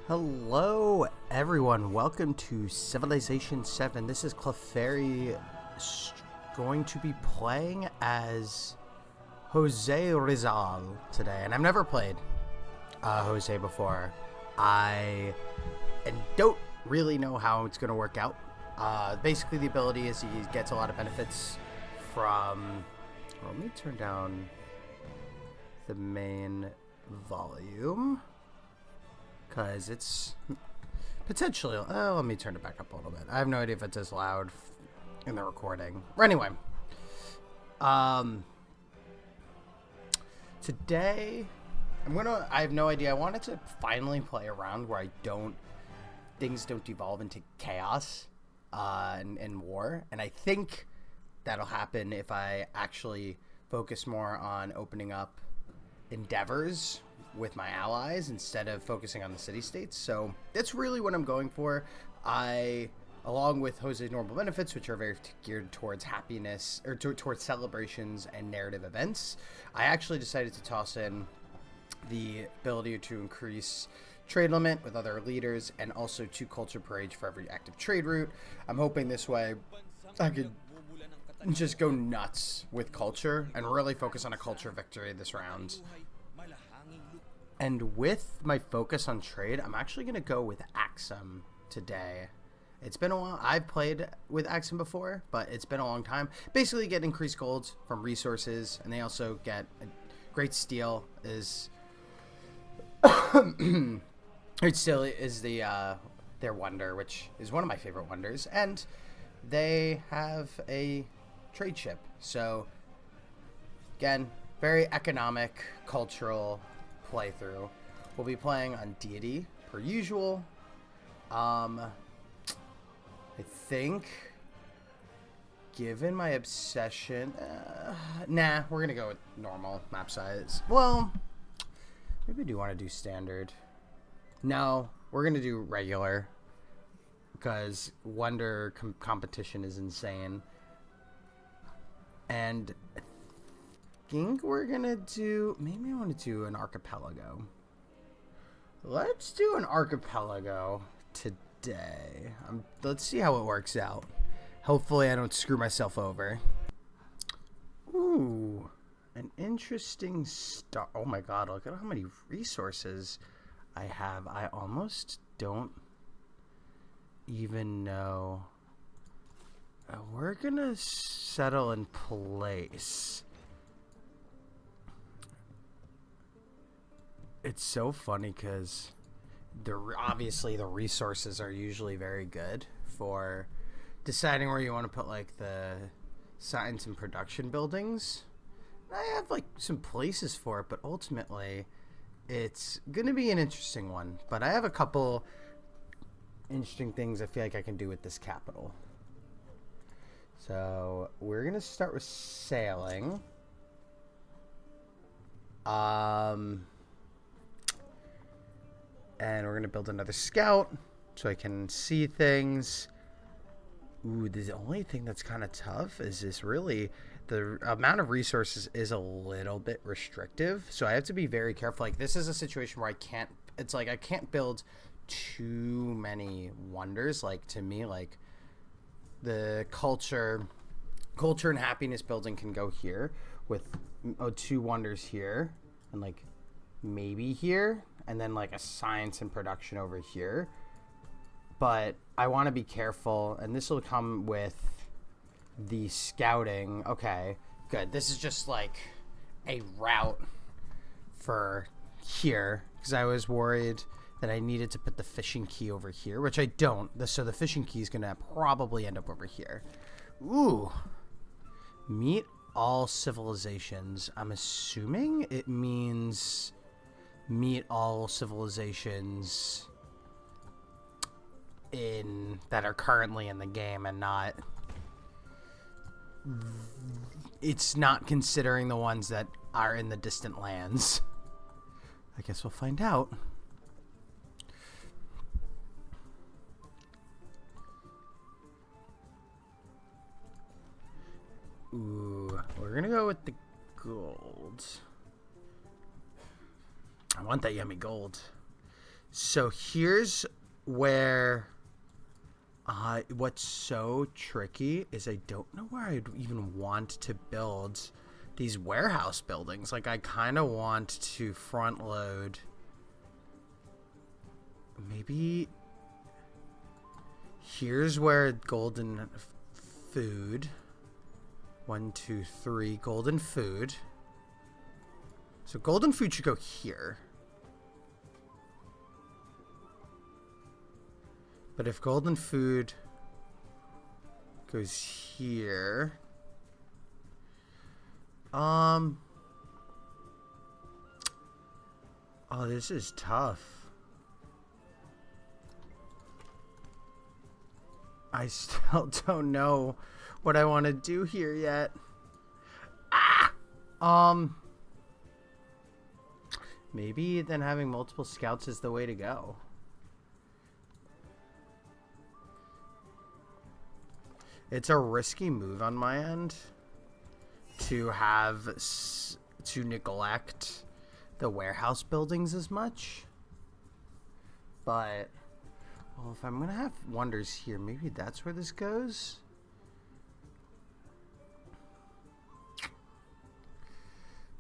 Hello everyone, welcome to Civilization 7. This is Clefairy going to be playing as José Rizal today. And I've never played José before. I don't really know how it's going to work out. Basically the ability is he gets a lot of benefits from... Well, let me turn down the main volume. Because it's potentially... let me turn it back up a little bit. I have no idea if it's as loud in the recording. Anyway. Today, I have no idea. I wanted to finally play around where things don't devolve into chaos and war. And I think that'll happen if I actually focus more on opening up endeavors with my allies instead of focusing on the city-states. So that's really what I'm going for. Along with Jose's normal benefits, which are very geared towards happiness, or towards celebrations and narrative events, I actually decided to toss in the ability to increase trade limit with other leaders and also 2 culture per age for every active trade route. I'm hoping this way I could just go nuts with culture and really focus on a culture victory this round. And with my focus on trade, I'm actually going to go with Aksum today. It's been a while. I've played with Aksum before, but it's been a long time. Basically, get increased gold from resources, and they also get a great steel. Great steel is their wonder, which is one of my favorite wonders, and they have a trade ship. So, again, very economic, cultural playthrough. We'll be playing on deity per usual. I think, given my obsession, we're gonna go with normal map size. Well, maybe I do want to do standard. No, we're gonna do regular because wonder competition is insane. And I think we're gonna do, maybe I want to do an archipelago. Let's do an archipelago today. Let's see how it works out. Hopefully I don't screw myself over. Ooh, an interesting start. Oh my god, look at how many resources I have. I almost don't even know. We're gonna settle in place. It's so funny because obviously the resources are usually very good for deciding where you want to put like the science and production buildings. I have like some places for it, but ultimately it's gonna be an interesting one. But I have a couple interesting things I feel like I can do with this capital. So we're gonna start with sailing. And we're going to build another scout so I can see things. Ooh, the only thing that's kind of tough is this really, the amount of resources is a little bit restrictive. So I have to be very careful. Like, this is a situation where I can't build too many wonders. Like, to me, like, the culture and happiness building can go here with 2 wonders here and, like, maybe here. And then like a science and production over here. But I want to be careful. And this will come with the scouting. Okay, good. This is just like a route for here. Because I was worried that I needed to put the fishing key over here. Which I don't. So the fishing key is going to probably end up over here. Ooh. Meet all civilizations. I'm assuming it means... meet all civilizations that are currently in the game and not... It's not considering the ones that are in the distant lands. I guess we'll find out. Ooh, we're gonna go with the gold. I want that yummy gold. So here's where what's so tricky is I don't know where I'd even want to build these warehouse buildings. Like, I kind of want to front load. Maybe here's where golden food. 1, 2, 3 golden food. So golden food should go here. But if golden food goes here, oh, this is tough. I still don't know what I want to do here yet. Maybe then having multiple scouts is the way to go. It's a risky move on my end to neglect the warehouse buildings as much. But, well, if I'm going to have wonders here, maybe that's where this goes.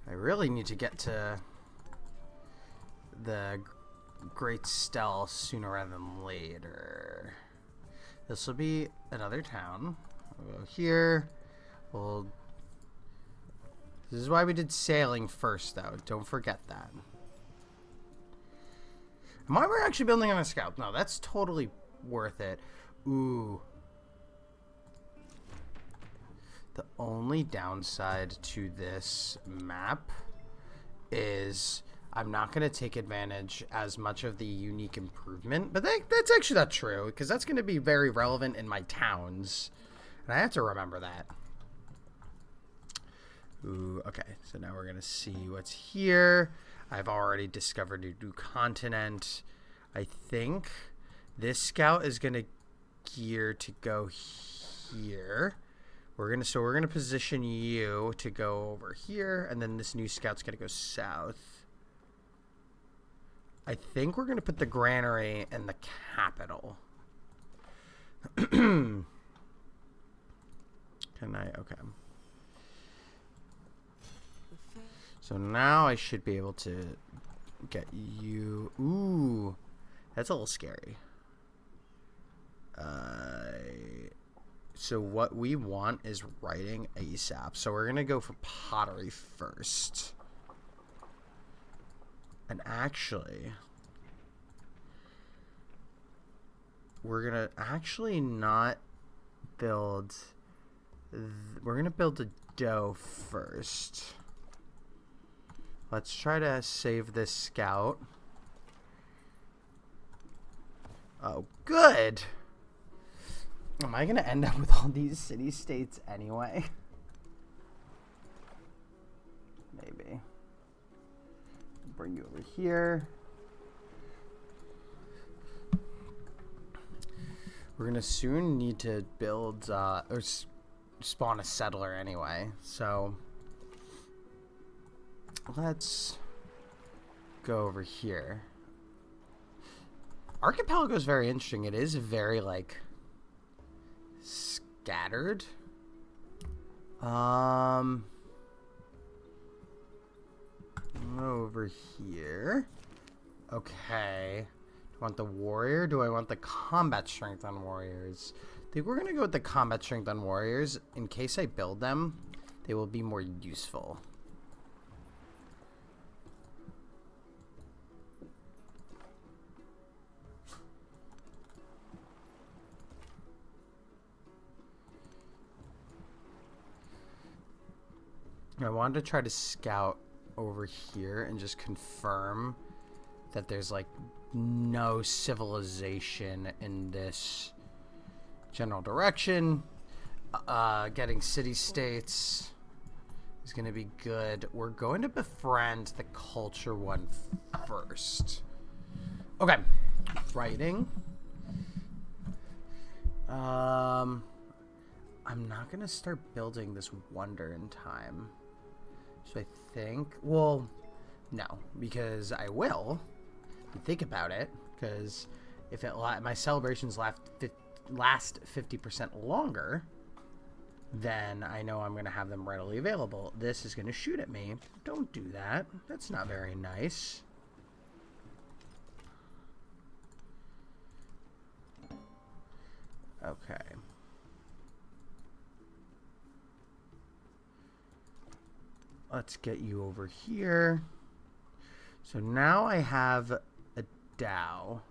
I really need to get to the Great Stell sooner rather than later. This will be another town. We'll go here. This is why we did sailing first, though. Don't forget that. And why we're actually building on a scout? No, that's totally worth it. Ooh. The only downside to this map is I'm not going to take advantage as much of the unique improvement, but that's actually not true, because that's going to be very relevant in my towns, and I have to remember that. Ooh, okay, so now we're going to see what's here. I've already discovered a new continent. I think this scout is going to gear to go here. We're gonna position you to go over here, and then this new scout's going to go south. I think we're going to put the granary in the capital. Can I? Okay. So now I should be able to get you. Ooh, that's a little scary. So what we want is writing ASAP. So we're going to go for pottery first. And actually, we're going to actually not build... We're going to build a dough first. Let's try to save this scout. Oh, good! Am I going to end up with all these city-states anyway? Maybe. Bring you over here. We're going to soon need to build or spawn a settler anyway. So let's go over here. Archipelago is very interesting. It is very, like, scattered. Over here. Okay. Do I want the warrior? Do I want the combat strength on warriors? I think we're going to go with the combat strength on warriors. In case I build them, they will be more useful. I wanted to try to scout over here and just confirm that there's, like, no civilization in this general direction. Getting city-states is going to be good. We're going to befriend the culture one first. Okay. Writing. I'm not going to start building this wonder in time. So I think, well, no, because I will. You think about it, because if my celebrations last 50% longer, then I know I'm going to have them readily available. This is going to shoot at me. Don't do that. That's not very nice. Okay. Let's get you over here. So now I have a Dow.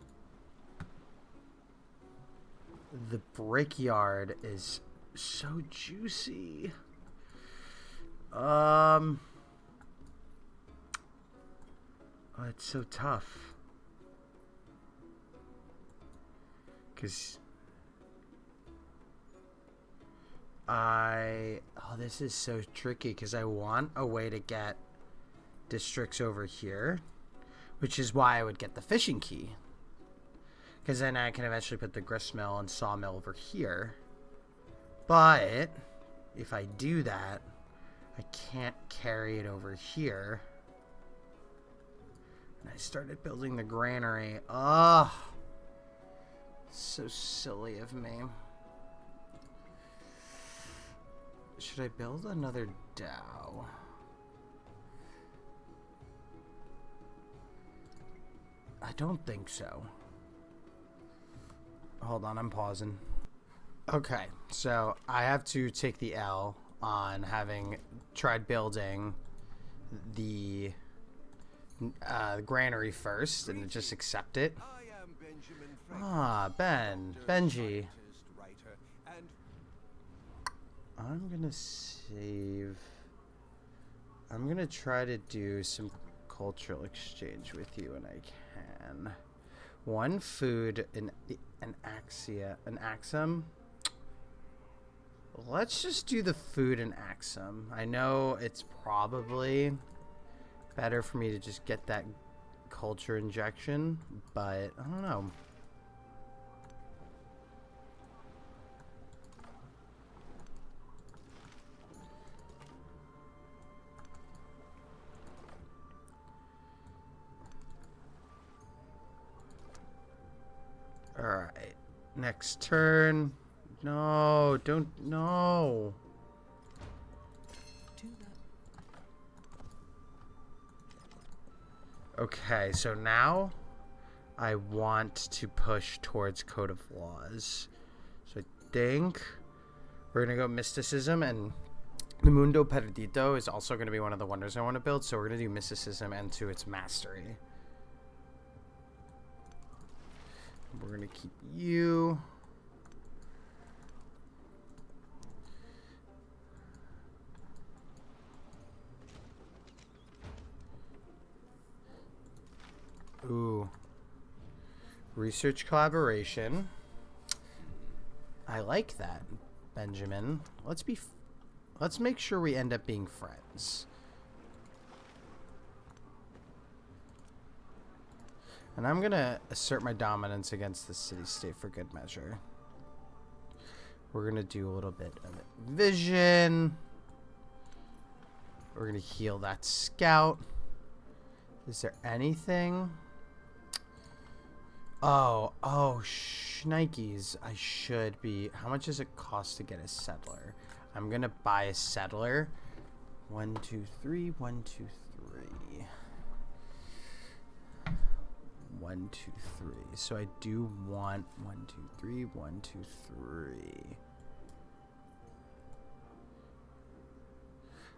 The brickyard is so juicy. Oh, it's so tough. Because this is so tricky because I want a way to get districts over here, which is why I would get the fishing key. Because then I can eventually put the gristmill and sawmill over here. But if I do that, I can't carry it over here. And I started building the granary. Oh, so silly of me. Should I build another Dow? I don't think so. Hold on, I'm pausing. Okay, so I have to take the L on having tried building the granary first and just accept it. Ah, Benji. I'm gonna save. I'm gonna try to do some cultural exchange with you when I can. One food, an Aksum. Let's just do the food in Aksum. I know it's probably better for me to just get that culture injection, but I don't know. Alright. Next turn. No, don't. No. Okay, so now I want to push towards Code of Laws. So I think we're going to go Mysticism, and the Mundo Perdido is also going to be one of the wonders I want to build, so we're going to do Mysticism and to its Mastery. We're going to keep you. Ooh. Research collaboration. I like that, Benjamin. Let's make sure we end up being friends. And I'm gonna assert my dominance against the city-state for good measure. We're gonna do a little bit of vision. We're gonna heal that scout. Is there anything? Oh, shnikes. I should be. How much does it cost to get a settler? I'm gonna buy a settler. 1, 2, 3. 1, 2, 3. 1, 2, 3. So I do want 1, 2, 3. 1, 2, 3.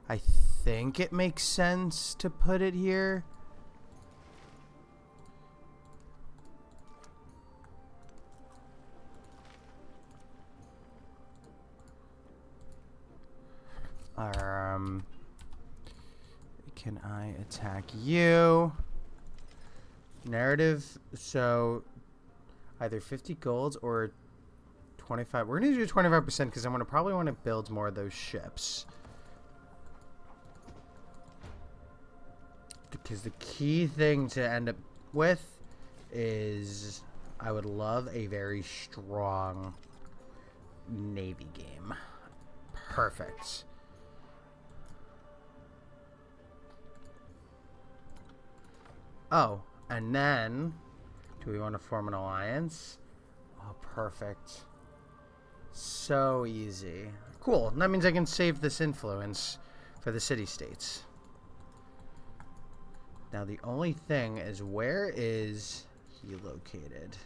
I think it makes sense to put it here. Can I attack you? Narrative, so either 50 golds or 25. We're going to do 25% because I'm going to probably want to build more of those ships. Because the key thing to end up with is I would love a very strong Navy game. Perfect. Oh, And then, do we want to form an alliance? Oh, perfect. So easy. Cool. That means I can save this influence for the city-states. Now, the only thing is, where is he located?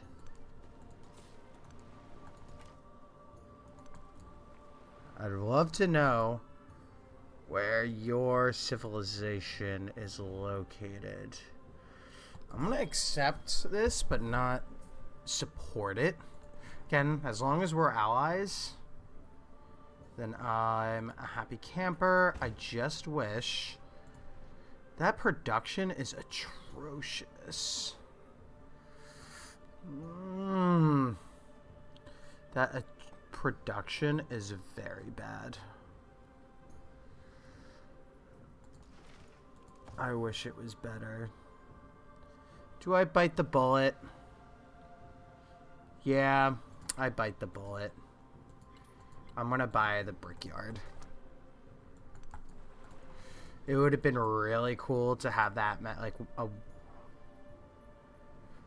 I'd love to know where your civilization is located. I'm going to accept this, but not support it. Again, as long as we're allies, then I'm a happy camper. I just wish... that production is atrocious. That production is very bad. I wish it was better. Do I bite the bullet? Yeah, I bite the bullet. I'm gonna buy the brickyard. It would have been really cool to have that, like,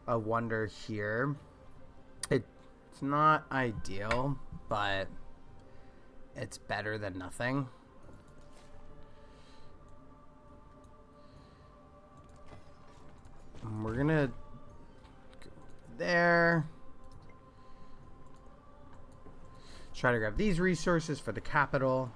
a wonder here. It's not ideal, but it's better than nothing. And we're gonna go there. Try to grab these resources for the capital.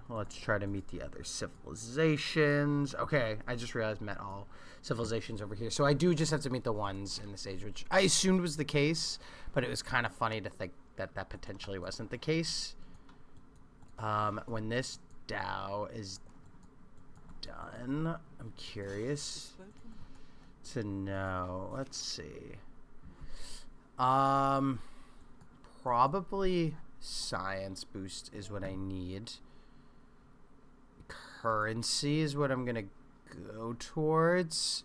Let's try to meet the other civilizations. Okay, I just realized I met all civilizations over here. So I do just have to meet the ones in this age, which I assumed was the case, but it was kind of funny to think that that potentially wasn't the case. When this Dow is done, I'm curious to know. Let's see. Probably science boost is what I need. Currency is what I'm gonna go towards.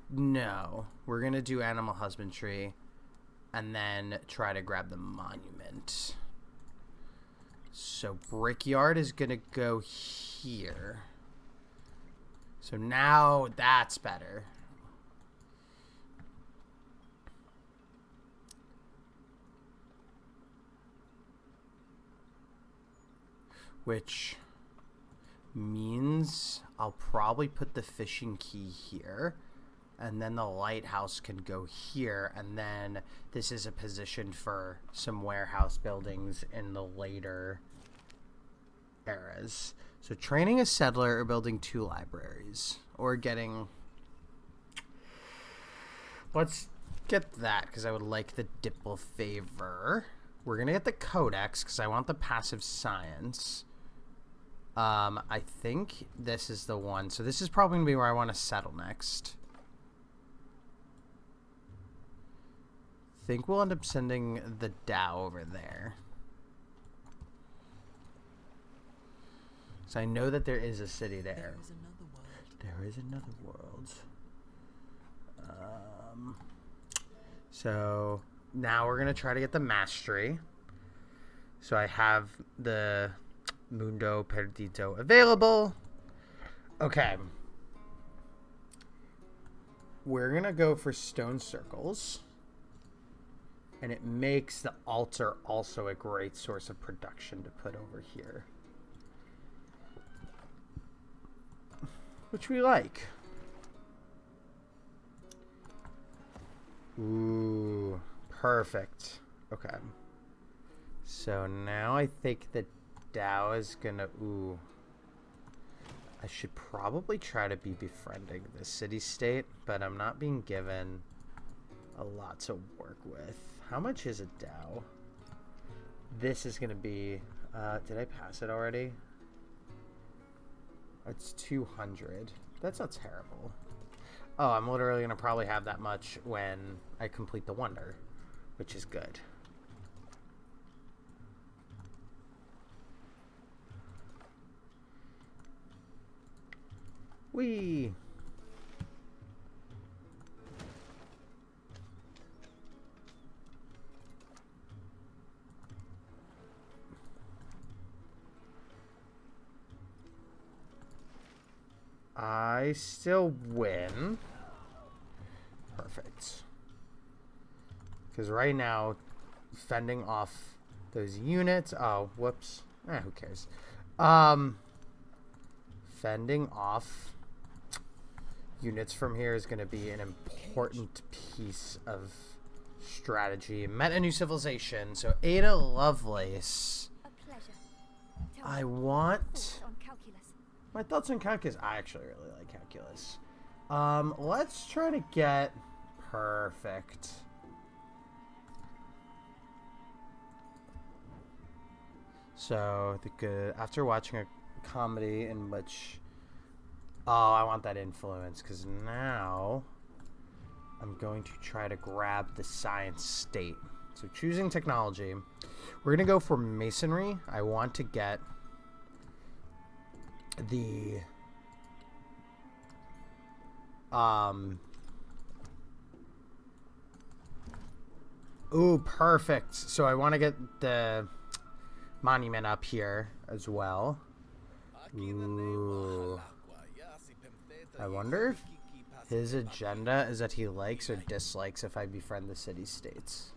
No, we're gonna do animal husbandry and then try to grab the monument. So brickyard is gonna go here. So now that's better. Which means I'll probably put the fishing key here, and then the lighthouse can go here, and then this is a position for some warehouse buildings in the later eras. So training a settler or building 2 libraries, or getting... Let's get that, because I would like the Dipple favor. We're going to get the codex, because I want the passive science. I think this is the one. So this is probably going to be where I want to settle next. I think we'll end up sending the Dow over there. So I know that there is a city there. There is another world. So now we're going to try to get the mastery. So I have the Mundo Perdido available. Okay. We're going to go for stone circles. And it makes the altar also a great source of production to put over here. Which we like. Ooh, perfect. Okay. So now I think that Dow is gonna... Ooh. I should probably try to be befriending the city-state, but I'm not being given a lot to work with. How much is a Dow? This is gonna be... did I pass it already? It's 200. That's not terrible. Oh, I'm literally gonna probably have that much when I complete the wonder, which is good. Whee! I still win. Perfect. Because right now, fending off those units. Oh, whoops. Who cares? Fending off units from here is going to be an important piece of strategy. Met a new civilization. So Ada Lovelace. A pleasure. I want... My thoughts on calculus. I actually really like calculus. Let's try to get perfect. So after watching a comedy in which, I want that influence because now I'm going to try to grab the science state. So choosing technology, we're gonna go for masonry. I want to get the ooh, perfect. So I want to get the monument up here as well. Ooh. I wonder if his agenda is that he likes or dislikes if I befriend the city-states.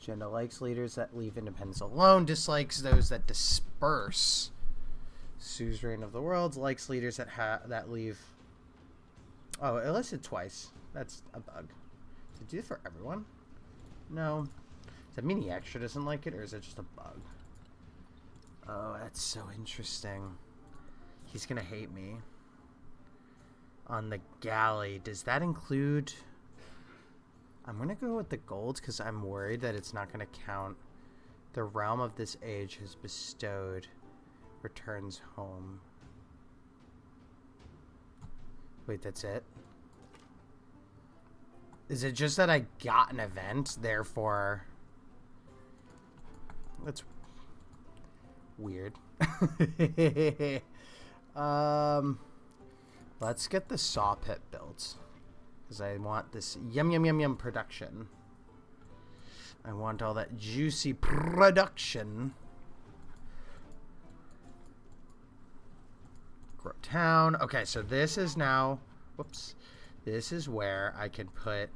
Agenda likes leaders that leave independence alone, dislikes those that disperse. Suzerain of the world likes leaders that leave. Oh, it listed twice. That's a bug. Does it do it for everyone? No. Does that mean he extra doesn't like it, or is it just a bug? Oh, that's so interesting. He's gonna hate me. On the galley, does that include... I'm gonna go with the gold because I'm worried that it's not gonna count. The realm of this age has bestowed returns home. Wait, that's it? Is it just that I got an event, therefore... That's weird. Let's get the saw pit built. Because I want this yum production. I want all that juicy production. Grow town. Okay, so this is now... Whoops. This is where I can put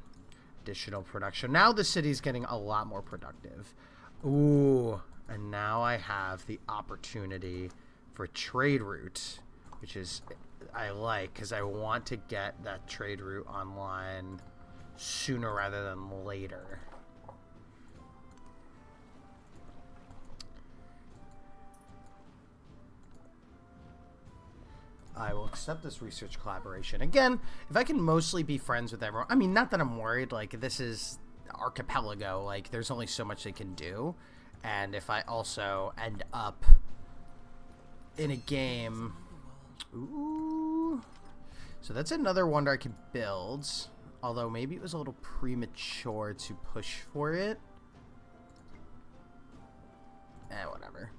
additional production. Now the city's getting a lot more productive. Ooh. And now I have the opportunity for trade route, which is... I like, because I want to get that trade route online sooner rather than later. I will accept this research collaboration. Again, if I can mostly be friends with everyone, I mean, not that I'm worried, like, this is archipelago, like, there's only so much they can do. And if I also end up in a game... Ooh. So that's another wonder I could build. Although maybe it was a little premature to push for it. Whatever.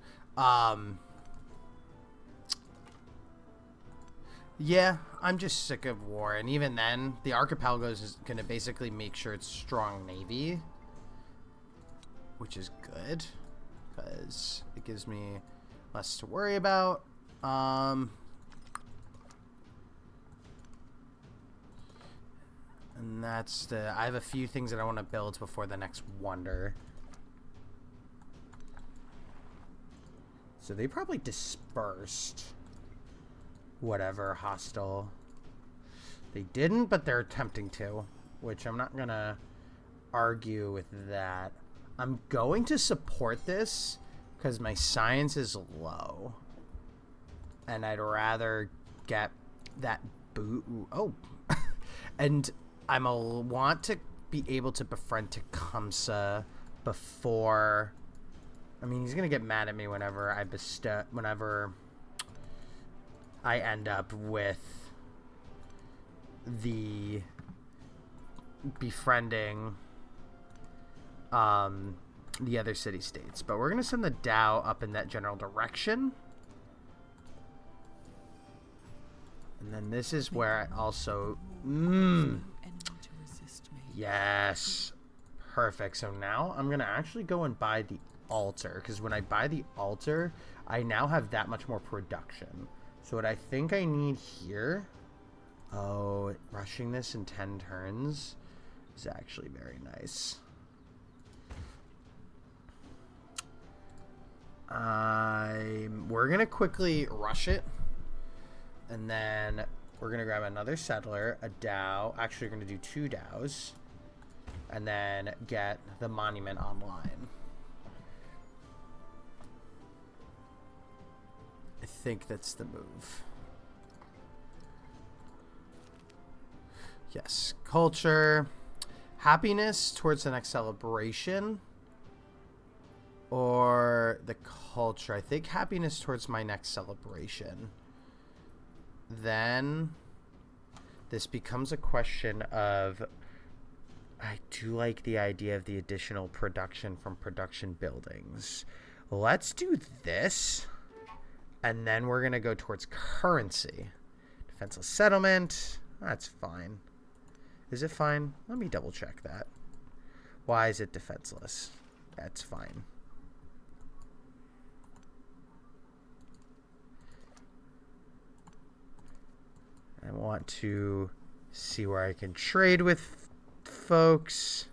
Yeah, I'm just sick of war. And even then, the archipelago is going to basically make sure it's strong navy. Which is good. Because it gives me less to worry about. And that's the... I have a few things that I want to build before the next wonder. So they probably dispersed whatever hostile. They didn't, but they're attempting to, which I'm not going to argue with that. I'm going to support this because my science is low. And I'd rather get that boot. Oh. And I want to be able to befriend Tecumseh before... I mean, he's going to get mad at me whenever I end up with the befriending the other city-states. But we're going to send the Dow up in that general direction. And then this is where I also... Yes. Perfect. So now I'm going to actually go and buy the altar. Because when I buy the altar, I now have that much more production. So what I think I need here... Oh, rushing this in 10 turns is actually very nice. We're going to quickly rush it. And then we're going to grab another settler, a Dow. Actually, we're going to do 2 Dows. And then get the monument online. I think that's the move. Yes, culture. Happiness towards the next celebration. Or the culture. I think happiness towards my next celebration. Then this becomes a question of... I do like the idea of the additional production from production buildings. Let's do this. And then we're going to go towards currency. Defenseless settlement. That's fine. Is it fine? Let me double check that. Why is it defenseless? That's fine. I want to see where I can trade with folks.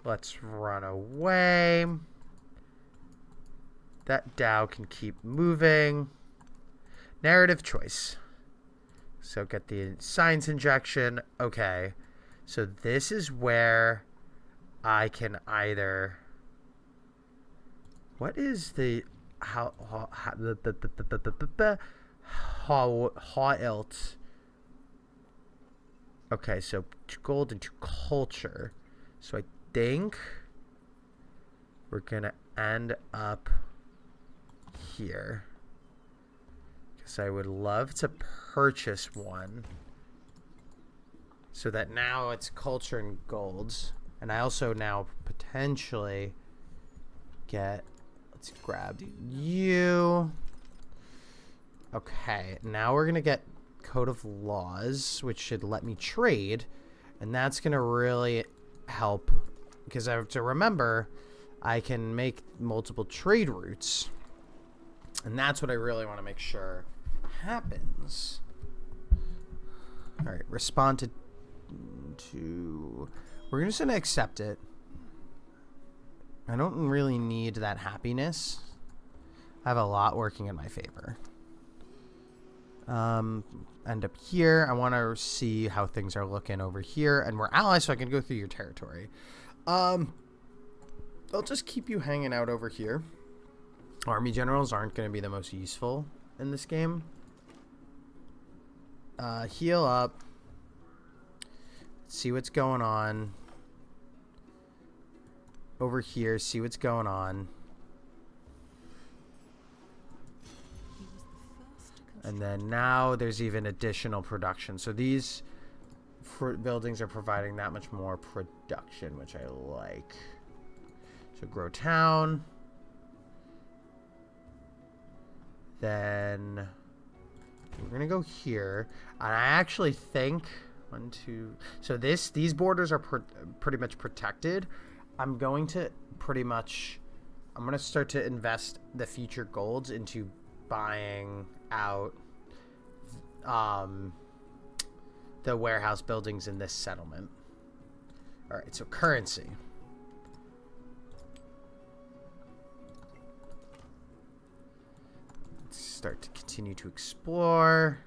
Let's run away. That Dow can keep moving. Narrative choice. So get the science injection. Okay. So this is where I can either... What is the... How else? Okay, so 2 gold and 2 culture. So I think we're gonna end up here. Because I would love to purchase one. So that now it's culture and golds. And I also now potentially get... Let's grab you. Okay, now we're gonna get Code of Laws, which should let me trade, and that's gonna really help because I have to remember I can make multiple trade routes, and that's what I really want to make sure happens. All right, respond to we're just gonna accept it. I don't really need that happiness. I have a lot working in my favor. End up here. I want to see how things are looking over here. And we're allies, so I can go through your territory. I'll just keep you hanging out over here. Army generals aren't going to be the most useful in this game. Heal up. See what's going on. Over here, see what's going on. And then now there's even additional production. So these buildings are providing that much more production, which I like. So grow town. Then we're going to go here. And I actually think... 1, 2... So these borders are pretty much protected. I'm going to start to invest the future golds into buying out the warehouse buildings in this settlement. All right, so currency. Let's start to continue to explore.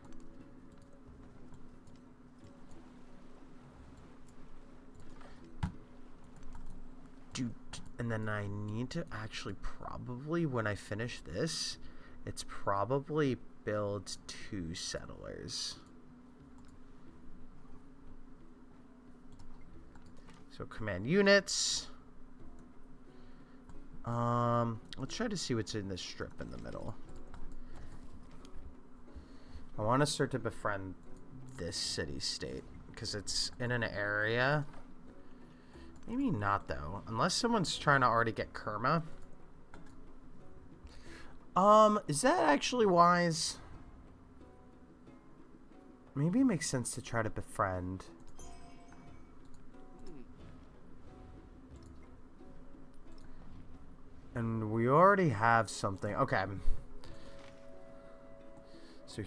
And then I need to actually probably, when I finish this, it's probably build 2 settlers. So command units. Let's try to see what's in this strip in the middle. I want to start to befriend this city-state because it's in an area... Maybe not, though. Unless someone's trying to already get Kerma. Is that actually wise? Maybe it makes sense to try to befriend. And we are already have something. Okay. So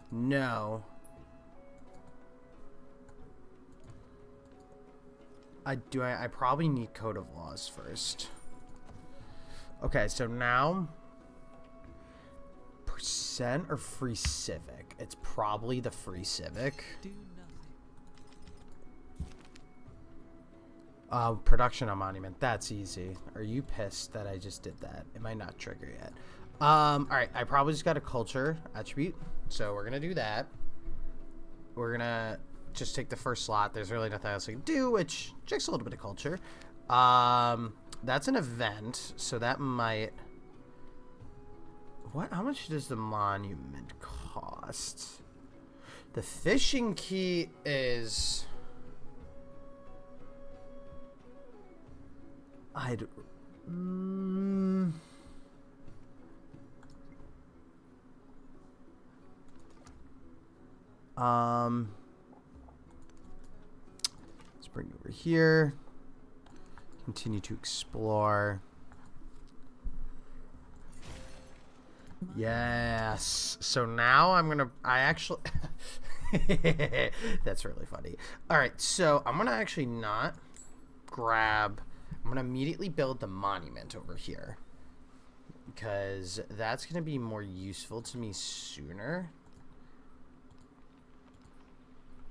no. I probably need code of laws first. Okay, so now percent or free civic? It's probably the free civic. Production on monument. That's easy. Are you pissed that I just did that? It might not trigger yet. Alright, I probably just got a culture attribute. So we're gonna do that. We're gonna just take the first slot. There's really nothing else we can do, which checks a little bit of culture. That's an event, so that might... What? How much does the monument cost? The fishing key is... I'd... Let's bring it over here. Continue to explore. Yes. So now I'm gonna... I actually... That's really funny. Alright, so I'm gonna actually not grab... I'm gonna immediately build the monument over here, because that's gonna be more useful to me sooner.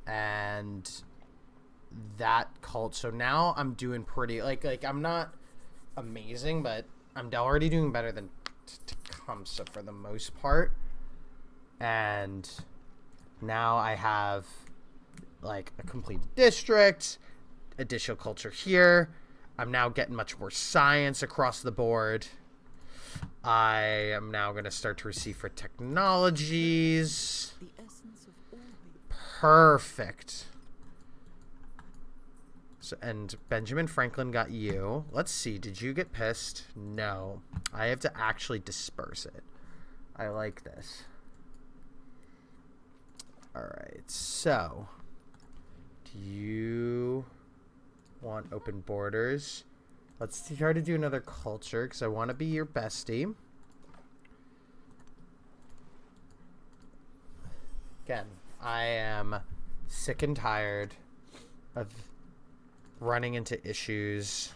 And that cult... So now I'm doing pretty... Like I'm not amazing, but I'm already doing better than Tecumseh for the most part. And now I have like a complete district, additional culture here. I'm now getting much more science across the board. I am now going to start to receive for technologies. Perfect. So, and Benjamin Franklin got you. Let's see. Did you get pissed? No. I have to actually disperse it. I like this. All right. So, do you want open borders? Let's try to do another culture because I want to be your bestie. Again, I am sick and tired of running into issues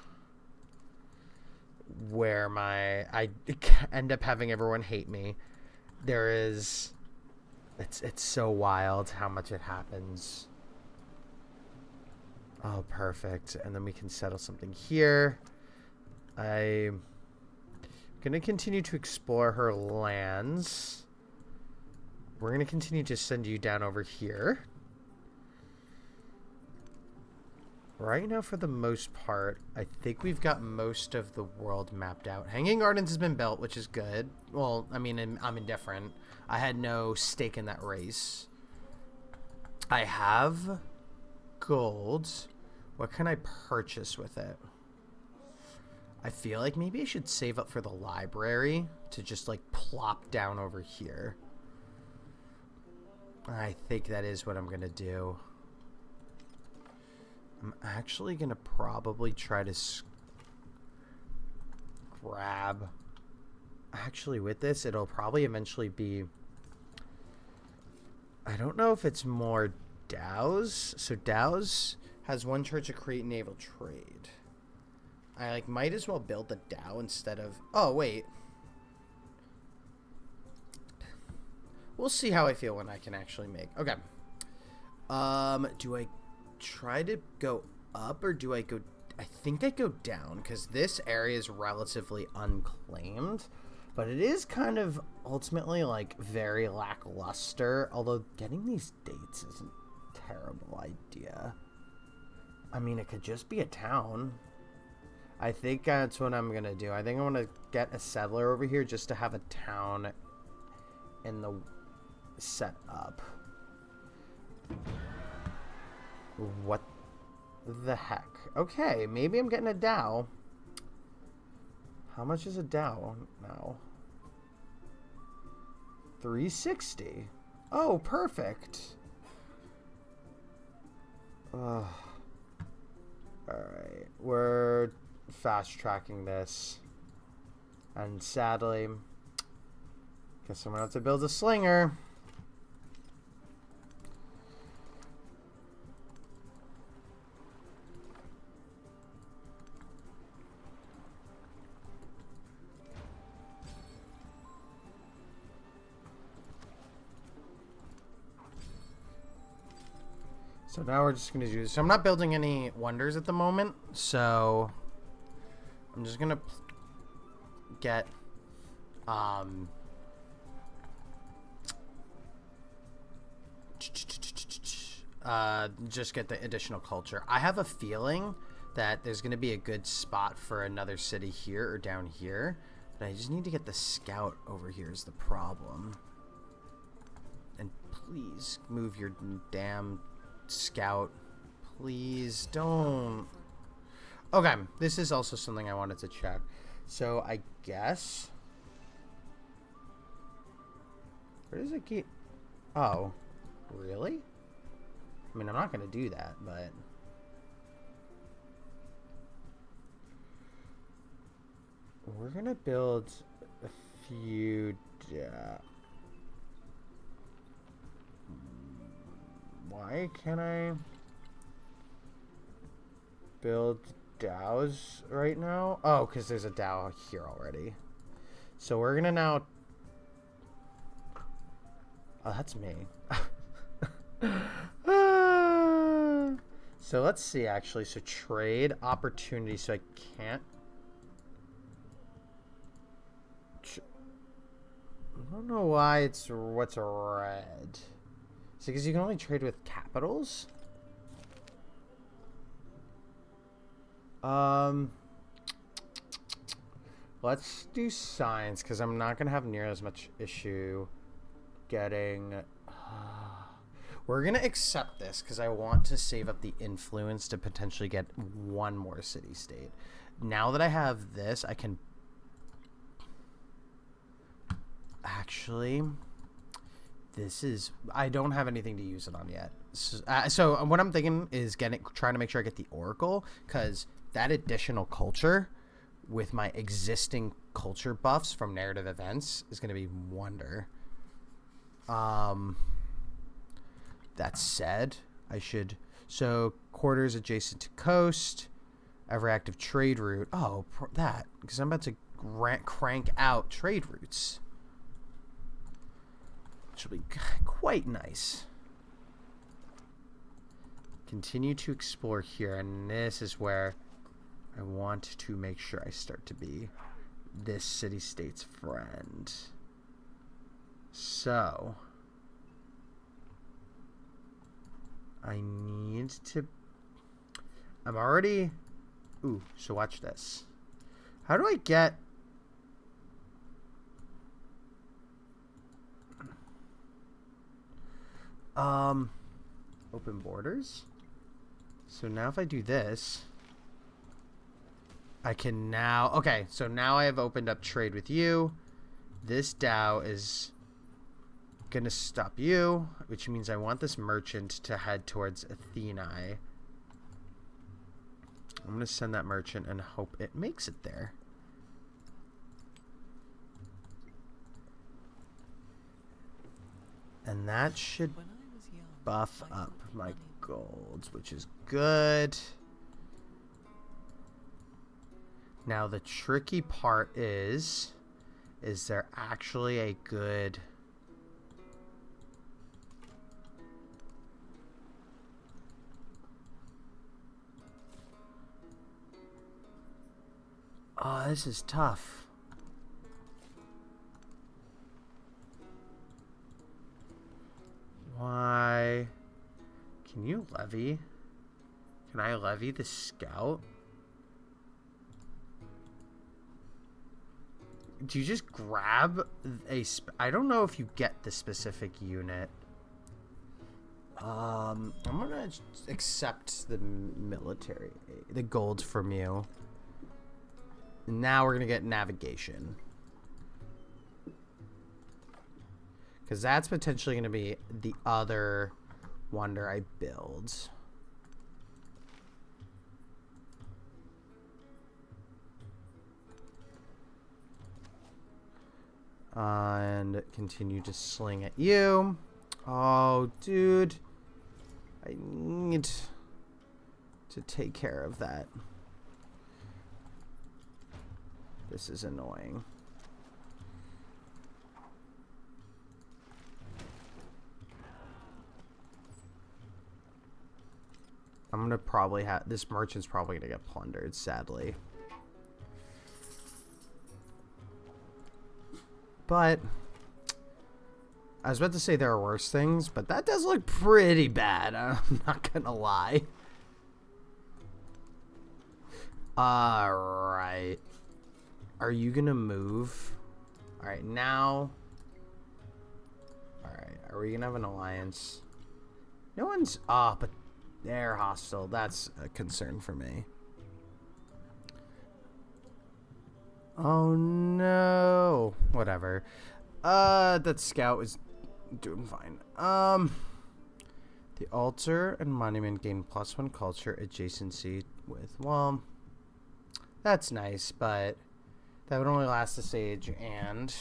where I end up having everyone hate me. It's so wild how much it happens. Oh, perfect. And then we can settle something here. I'm going to continue to explore her lands. We're going to continue to send you down over here. Right now, for the most part, I think we've got most of the world mapped out. Hanging Gardens has been built, which is good. Well, I mean, I'm indifferent. I had no stake in that race. I have gold. What can I purchase with it? I feel like maybe I should save up for the library to just like plop down over here. I think that is what I'm going to do. I'm actually going to probably try to grab... Actually, with this, it'll probably eventually be... I don't know if it's more DAOs. So DAOs has one church to create naval trade. I like might as well build the DAO instead of... Oh, wait. We'll see how I feel when I can actually make... Okay. Do I try to go up or do I go... I think I go down because this area is relatively unclaimed. But it is kind of ultimately like very lackluster. Although getting these dates isn't a terrible idea. I mean, it could just be a town. I think that's what I'm going to do. I think I want to get a settler over here just to have a town in the set up. What the heck? Okay, maybe I'm getting a DAO. How much is a DAO now? 360. Oh, perfect. Alright, we're fast tracking this. And sadly, guess I'm gonna have to build a slinger. So now we're just going to do this. So I'm not building any wonders at the moment. So I'm just going to get just get the additional culture. I have a feeling that there's going to be a good spot for another city here or down here. But I just need to get the scout over here is the problem. And please move your damn scout. Please don't. Okay, this is also something I wanted to check. So I guess, where does it keep? Oh, really? I mean, I'm not gonna do that, but we're gonna build a few. Why can't I build DAOs right now? Oh, because there's a DAO here already. So we're gonna now. Oh, that's me. So let's see, actually. So trade opportunity. So I can't. I don't know why it's what's red. Is it because you can only trade with capitals? Let's do science because I'm not gonna have near as much issue getting. We're gonna accept this because I want to save up the influence to potentially get one more city-state. Now that I have this, I can actually. This is. I don't have anything to use it on yet. So what I'm thinking is trying to make sure I get the Oracle because that additional culture with my existing culture buffs from narrative events is going to be wonder. That said, I should. So quarters adjacent to coast, ever active trade route. Oh, that because I'm about to crank out trade routes. Which will be quite nice. Continue to explore here, and this is where I want to make sure I start to be this city-state's friend. So I need to. I'm already. Ooh, so watch this. How do I get? Open borders. So now if I do this, I can now, okay, so now I have opened up trade with you. This DAO is gonna stop you, which means I want this merchant to head towards Athenae. I'm gonna send that merchant and hope it makes it there. And that should buff up my golds, which is good. Now the tricky part is there actually a good... Oh, this is tough. Why? Can you levy? Can I levy the scout? Do you just grab a... I don't know if you get the specific unit. I'm gonna accept the military, the gold from you. Now we're gonna get navigation. Because that's potentially gonna be the other wonder I build. And continue to sling at you. Oh, dude. I need to take care of that. This is annoying. I'm gonna probably have this merchant's probably gonna get plundered, sadly. But I was about to say there are worse things, but that does look pretty bad. I'm not gonna lie. Alright. Are you gonna move? Alright, now. Alright, are we gonna have an alliance? No one's. Ah, but they're hostile. That's a concern for me. Oh no. Whatever. That scout is doing fine. The altar and monument gain +1 culture adjacency with, well, that's nice, but that would only last a stage, and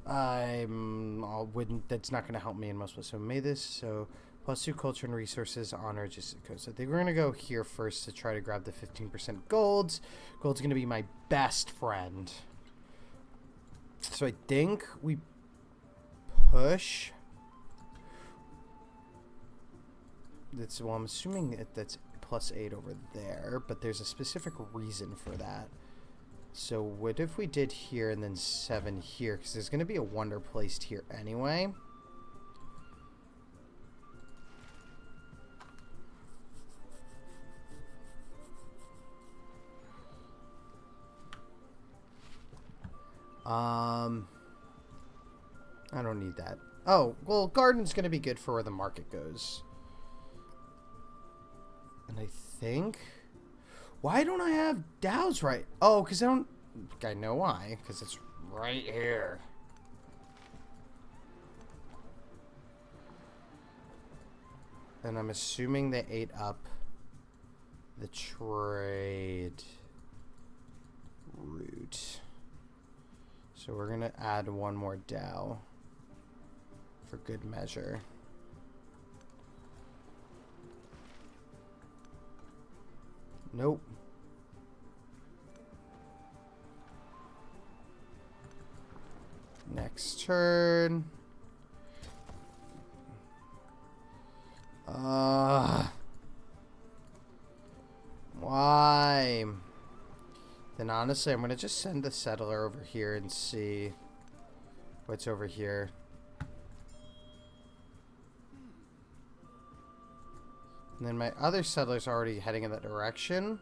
that's not going to help me in most ways. So made this, so +2 culture and resources, honor, just code. So we're going to go here first to try to grab the 15% gold. Gold's going to be my best friend. So I think we push. That's, well, I'm assuming that's +8 over there, but there's a specific reason for that. So what if we did here and then 7 here? Because there's going to be a wonder placed here anyway. I don't need that. Oh, well, garden's going to be good for where the market goes. And I think... Why don't I have Dow's right? Oh, because I don't... I know why. Because it's right here. And I'm assuming they ate up the trade route. So we're going to add one more Dow for good measure. Nope. Next turn. Why? Then honestly, I'm going to just send the settler over here and see what's over here. And then my other settler's already heading in that direction.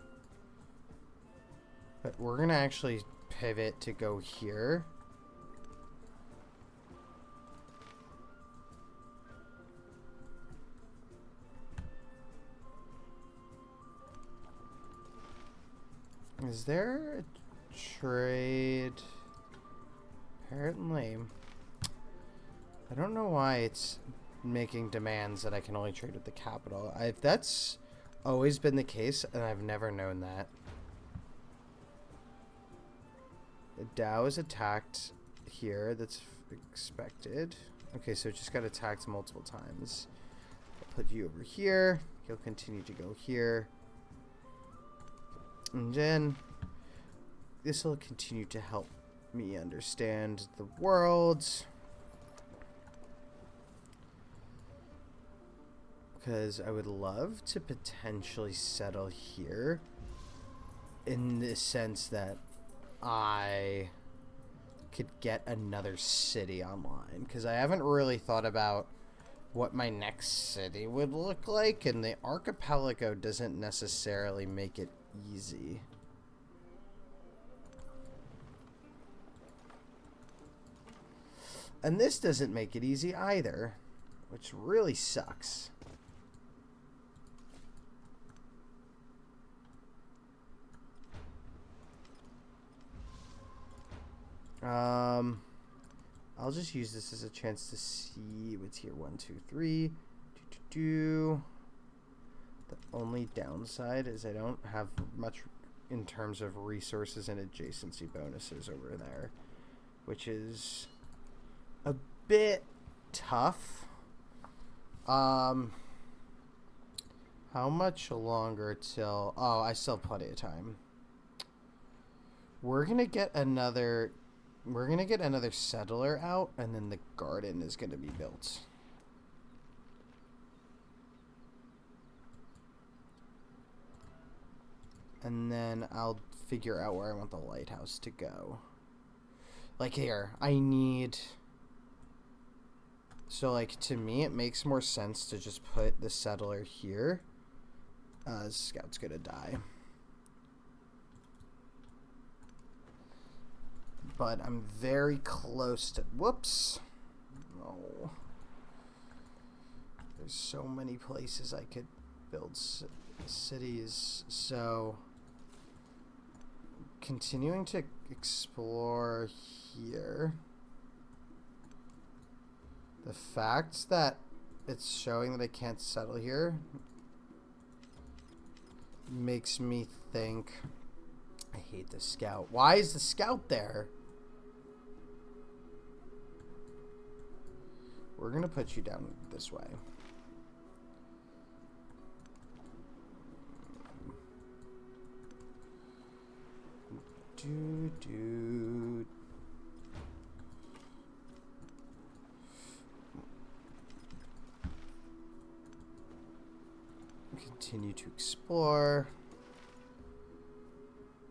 But we're going to actually pivot to go here. Is there a trade? Apparently. I don't know why it's making demands that I can only trade with the capital. That's always been the case, and I've never known that. The Dow is attacked here. That's expected. Okay, so it just got attacked multiple times. I'll put you over here. He'll continue to go here. And then this will continue to help me understand the world. Because I would love to potentially settle here in the sense that I could get another city online. Because I haven't really thought about what my next city would look like, and the archipelago doesn't necessarily make it easy. And this doesn't make it easy either, which really sucks. I'll just use this as a chance to see what's here. 1, 2, 3. The only downside is I don't have much in terms of resources and adjacency bonuses over there. which is a bit tough. How much longer till... Oh, I still have plenty of time. We're gonna get another settler out, and then the garden is gonna be built. And then I'll figure out where I want the lighthouse to go. Like here, I need... So, like, to me, it makes more sense to just put the settler here. Scout's gonna die. But I'm very close to... Whoops. No. There's so many places I could build cities. So, continuing to explore here. The fact that it's showing that I can't settle here makes me think... I hate the scout. Why is the scout there? We're going to put you down this way. Continue to explore.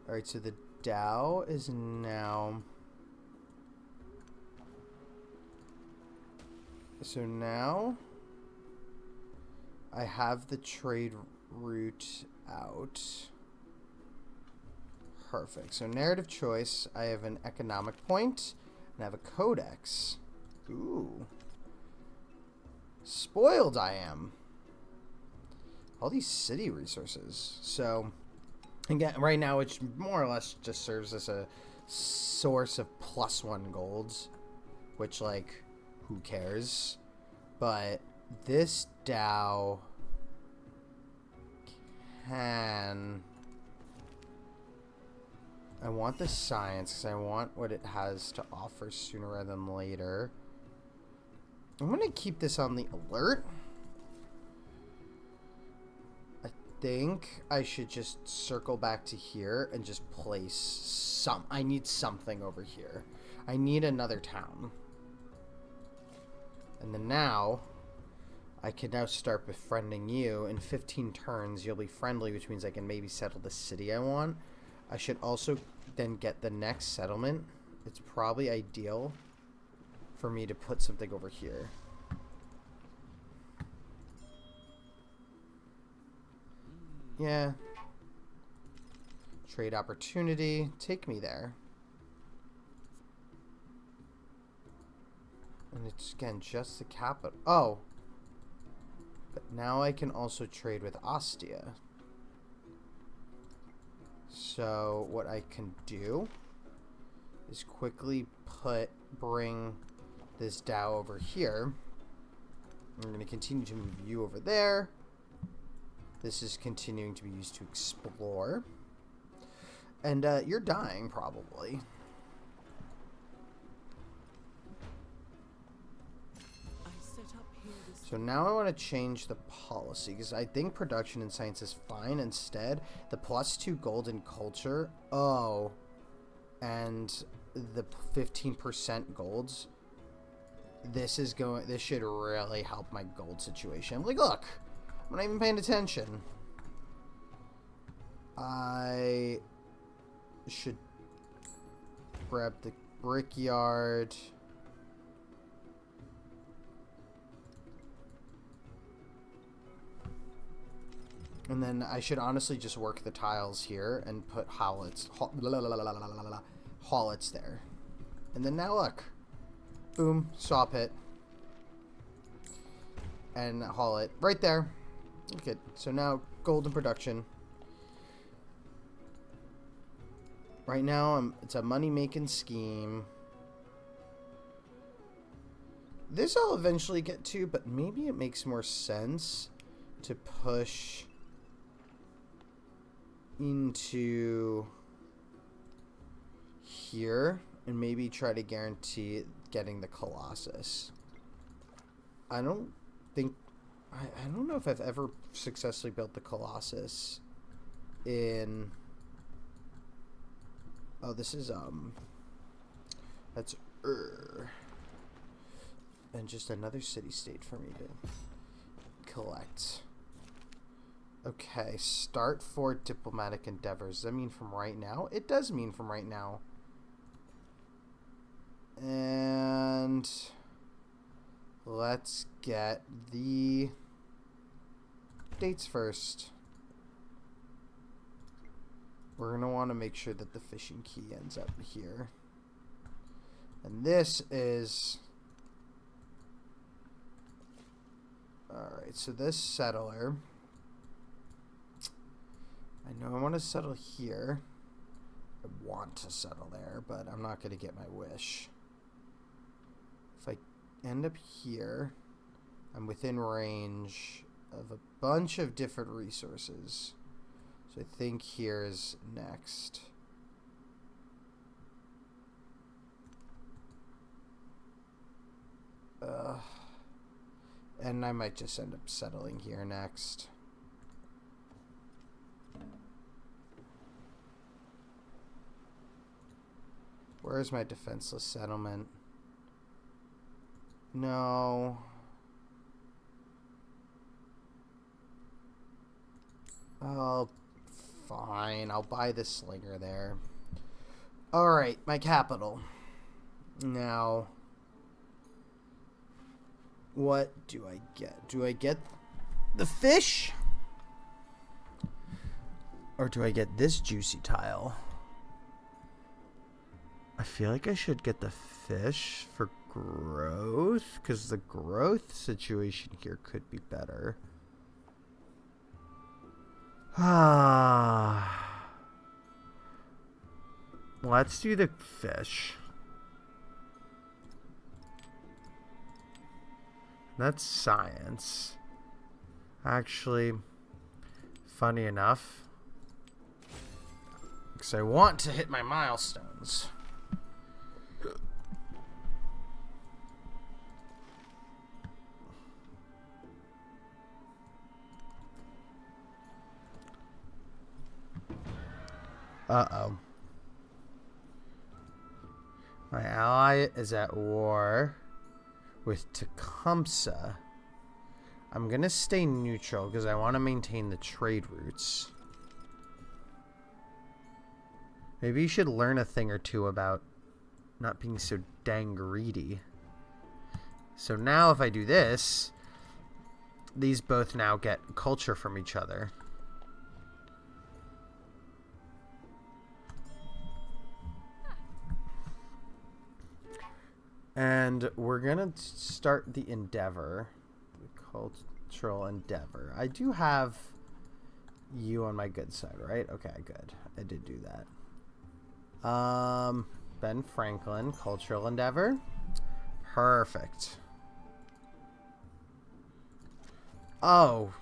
Alright, so the Dow is now... So now I have the trade route out. Perfect. So narrative choice, I have an economic point and I have a codex. Ooh. Spoiled I am. All these city resources. So again, right now it more or less just serves as a source of +1 golds, which, like, who cares? But this Dow can... I want the science because I want what it has to offer sooner rather than later. I'm going to keep this on the alert. I think I should just circle back to here and just place some... I need something over here. I need another town. And then now, I can now start befriending you. In 15 turns, you'll be friendly, which means I can maybe settle the city I want. I should also then get the next settlement. It's probably ideal for me to put something over here. Yeah. Trade opportunity. Take me there. And it's, again, just the capital. Oh. But now I can also trade with Ostia. So what I can do is quickly bring this Dow over here. I'm going to continue to move you over there. This is continuing to be used to explore. And you're dying, probably. So now I want to change the policy because I think production and science is fine. Instead, the +2 gold in culture. Oh. And the 15% golds. This should really help my gold situation. Like, look, I'm not even paying attention. I should grab the brickyard. And then I should honestly just work the tiles here and put hollets there. And then now look. Boom, saw pit. And hollet right there. Okay, so now golden production. Right now it's a money-making scheme. This I'll eventually get to, but maybe it makes more sense to push into here and maybe try to guarantee getting the Colossus. I don't think... I don't know if I've ever successfully built the Colossus in... Oh, this is, that's and just another city-state for me to collect. Okay, start for diplomatic endeavors. Does that mean from right now? It does mean from right now. And let's get the dates first. We're going to want to make sure that the fishing key ends up here. And this is... Alright, so this settler... I know I want to settle here. I want to settle there, but I'm not going to get my wish. If I end up here, I'm within range of a bunch of different resources. So I think here is next. And I might just end up settling here next. Where's my defenseless settlement? No. Oh, fine. I'll buy the slinger there. Alright, my capital. Now, what do I get? Do I get the fish? Or do I get this juicy tile? I feel like I should get the fish for growth, because the growth situation here could be better. Let's do the fish. That's science. Actually, funny enough, because I want to hit my milestones. Uh-oh. My ally is at war with Tecumseh. I'm going to stay neutral because I want to maintain the trade routes. Maybe you should learn a thing or two about not being so dang greedy. So now if I do this, these both now get culture from each other. And we're going to start the endeavor, the cultural endeavor. I do have you on my good side, right? Okay, good. I did do that. Ben Franklin, cultural endeavor. Perfect. Oh.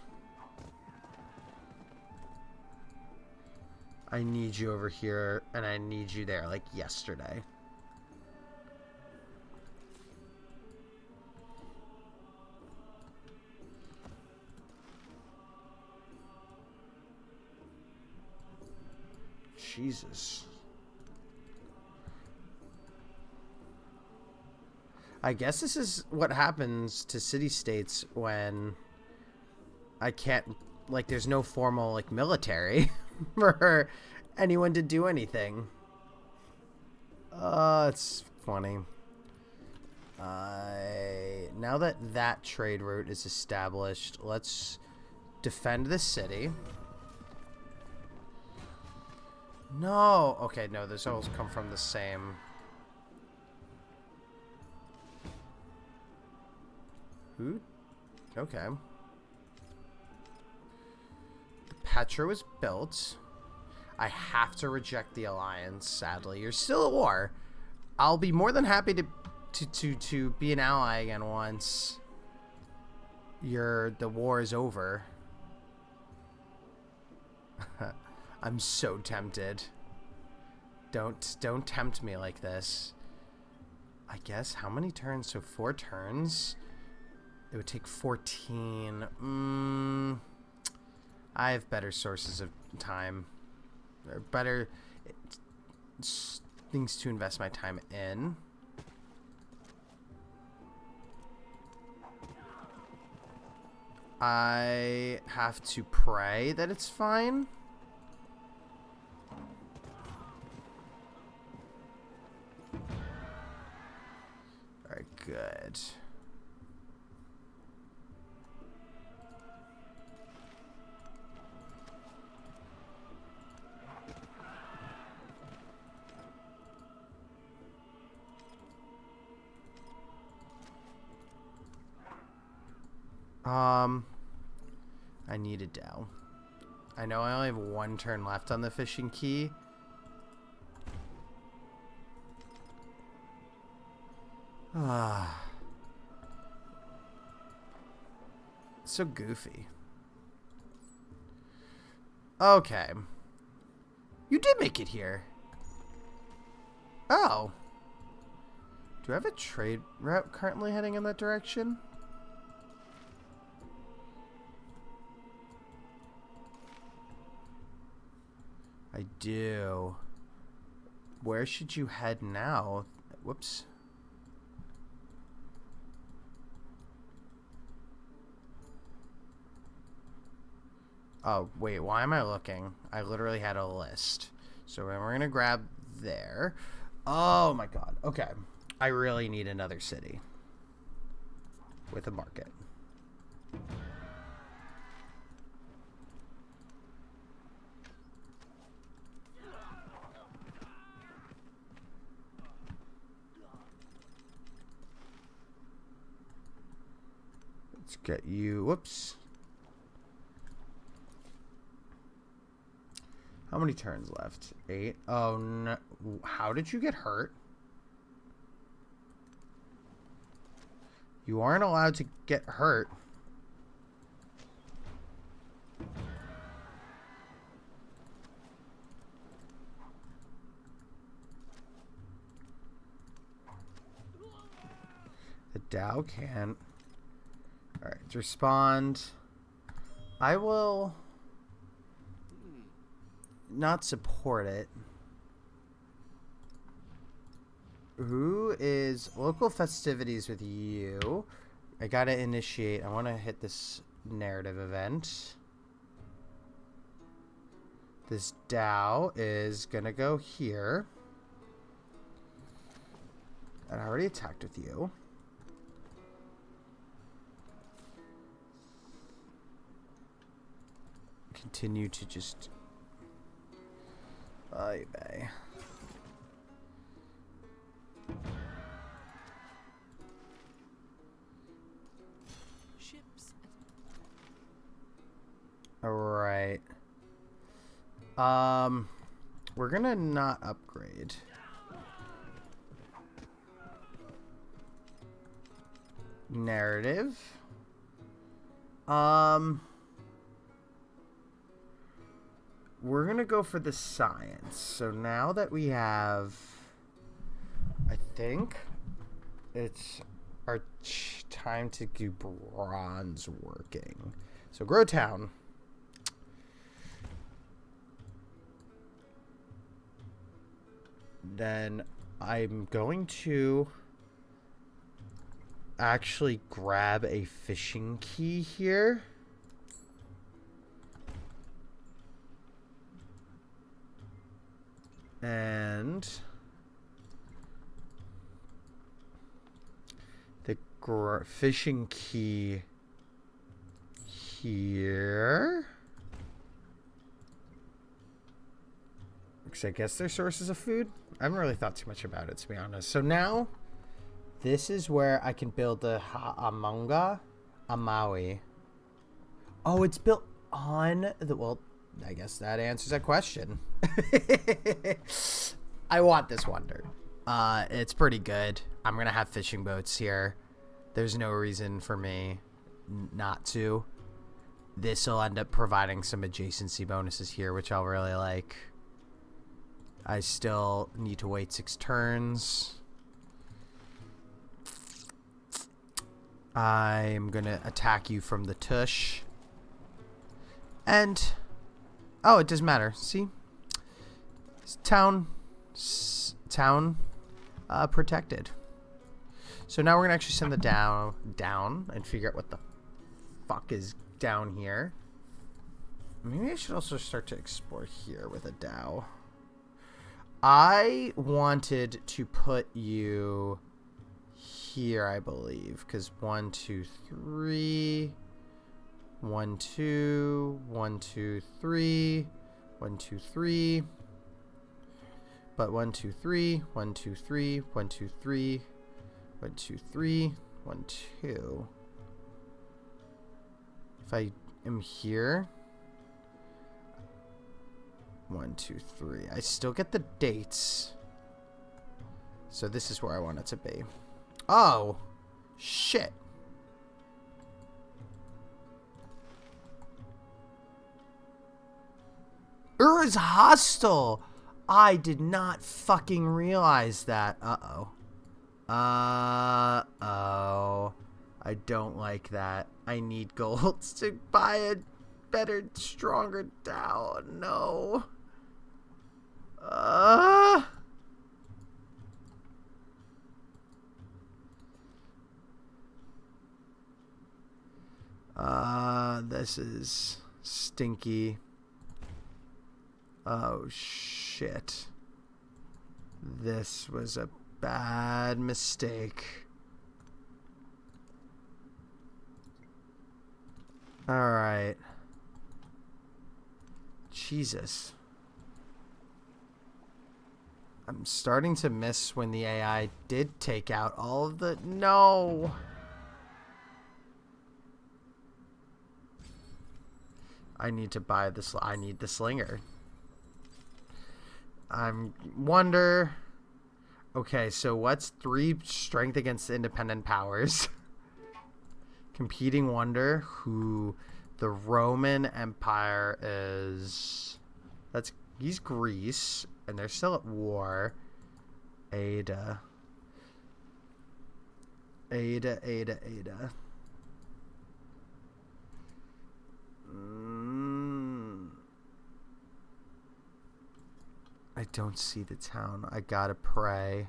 I need you over here, and I need you there, like yesterday. Jesus. I guess this is what happens to city-states when I can't, like, there's no formal, like, military for anyone to do anything. It's funny. Now that that trade route is established, let's defend the city. No. Okay, no, those all come from the same. Who? Okay. The Petra was built. I have to reject the alliance, sadly. You're still at war. I'll be more than happy to be an ally again once the war is over. I'm so tempted. Don't tempt me like this. I guess how many turns? So 4 turns. It would take 14. I have better sources of time. Or better things to invest my time in. I have to pray that it's fine. Alright, good. I need a Dow. I know I only have 1 turn left on the fishing key. So goofy. Okay. You did make it here. Oh. Do I have a trade route currently heading in that direction? I do. Where should you head now? Whoops. Oh, wait, why am I looking? I literally had a list. So we're going to grab there. Oh my god. Okay. I really need another city with a market. Let's get you. Whoops. How many turns left? 8. Oh no. How did you get hurt? You aren't allowed to get hurt. The Dow can't. Alright, respond. I will not support it. Who is local festivities with you? I gotta initiate. I want to hit this narrative event. This Dow is gonna go here. And I already attacked with you. Continue to just... Bye-bye. Ships. Alright. We're gonna not upgrade. Narrative. We're gonna go for the science. So now that we have, I think it's our time to do bronze working. So grow town. Then I'm going to actually grab a fishing key here. And the fishing key here. Because I guess they're sources of food. I haven't really thought too much about it, to be honest. So now, this is where I can build the Ha'amonga Amaui. Oh, it's built on the... Well, I guess that answers that question. I want this wonder. It's pretty good. I'm going to have fishing boats here. There's no reason for me not to. This will end up providing some adjacency bonuses here, which I'll really like. I still need to wait 6 turns. I'm gonna attack you from the tush. And oh, it doesn't matter. See? Town protected. So now we're gonna actually send the down and figure out what the fuck is down here. Maybe I should also start to explore here with a Dow. I wanted to put you here, I believe, because 1, 2, 3, 1, 2, 1, 2, 3, 1, 2, 3. But 1, 2, 3, 1, 2, 3, 1, 2, 3, 1, 2, 3, 1, 2. If I am here, 1, 2, 3. I still get the dates. So this is where I want it to be. Oh, shit. Is hostile. I did not fucking realize that. Uh-oh. Uh-oh. I don't like that. I need golds to buy a better, stronger Dow. No. This is stinky. Oh, shit. This was a bad mistake. Alright. Jesus. I'm starting to miss when the AI did take out all of the... No! I need to buy this. I need the slinger. Wonder... Okay, so what's 3 strength against independent powers? Competing wonder, who the Roman Empire is... He's Greece, and they're still at war. Ada. I don't see the town. I gotta pray.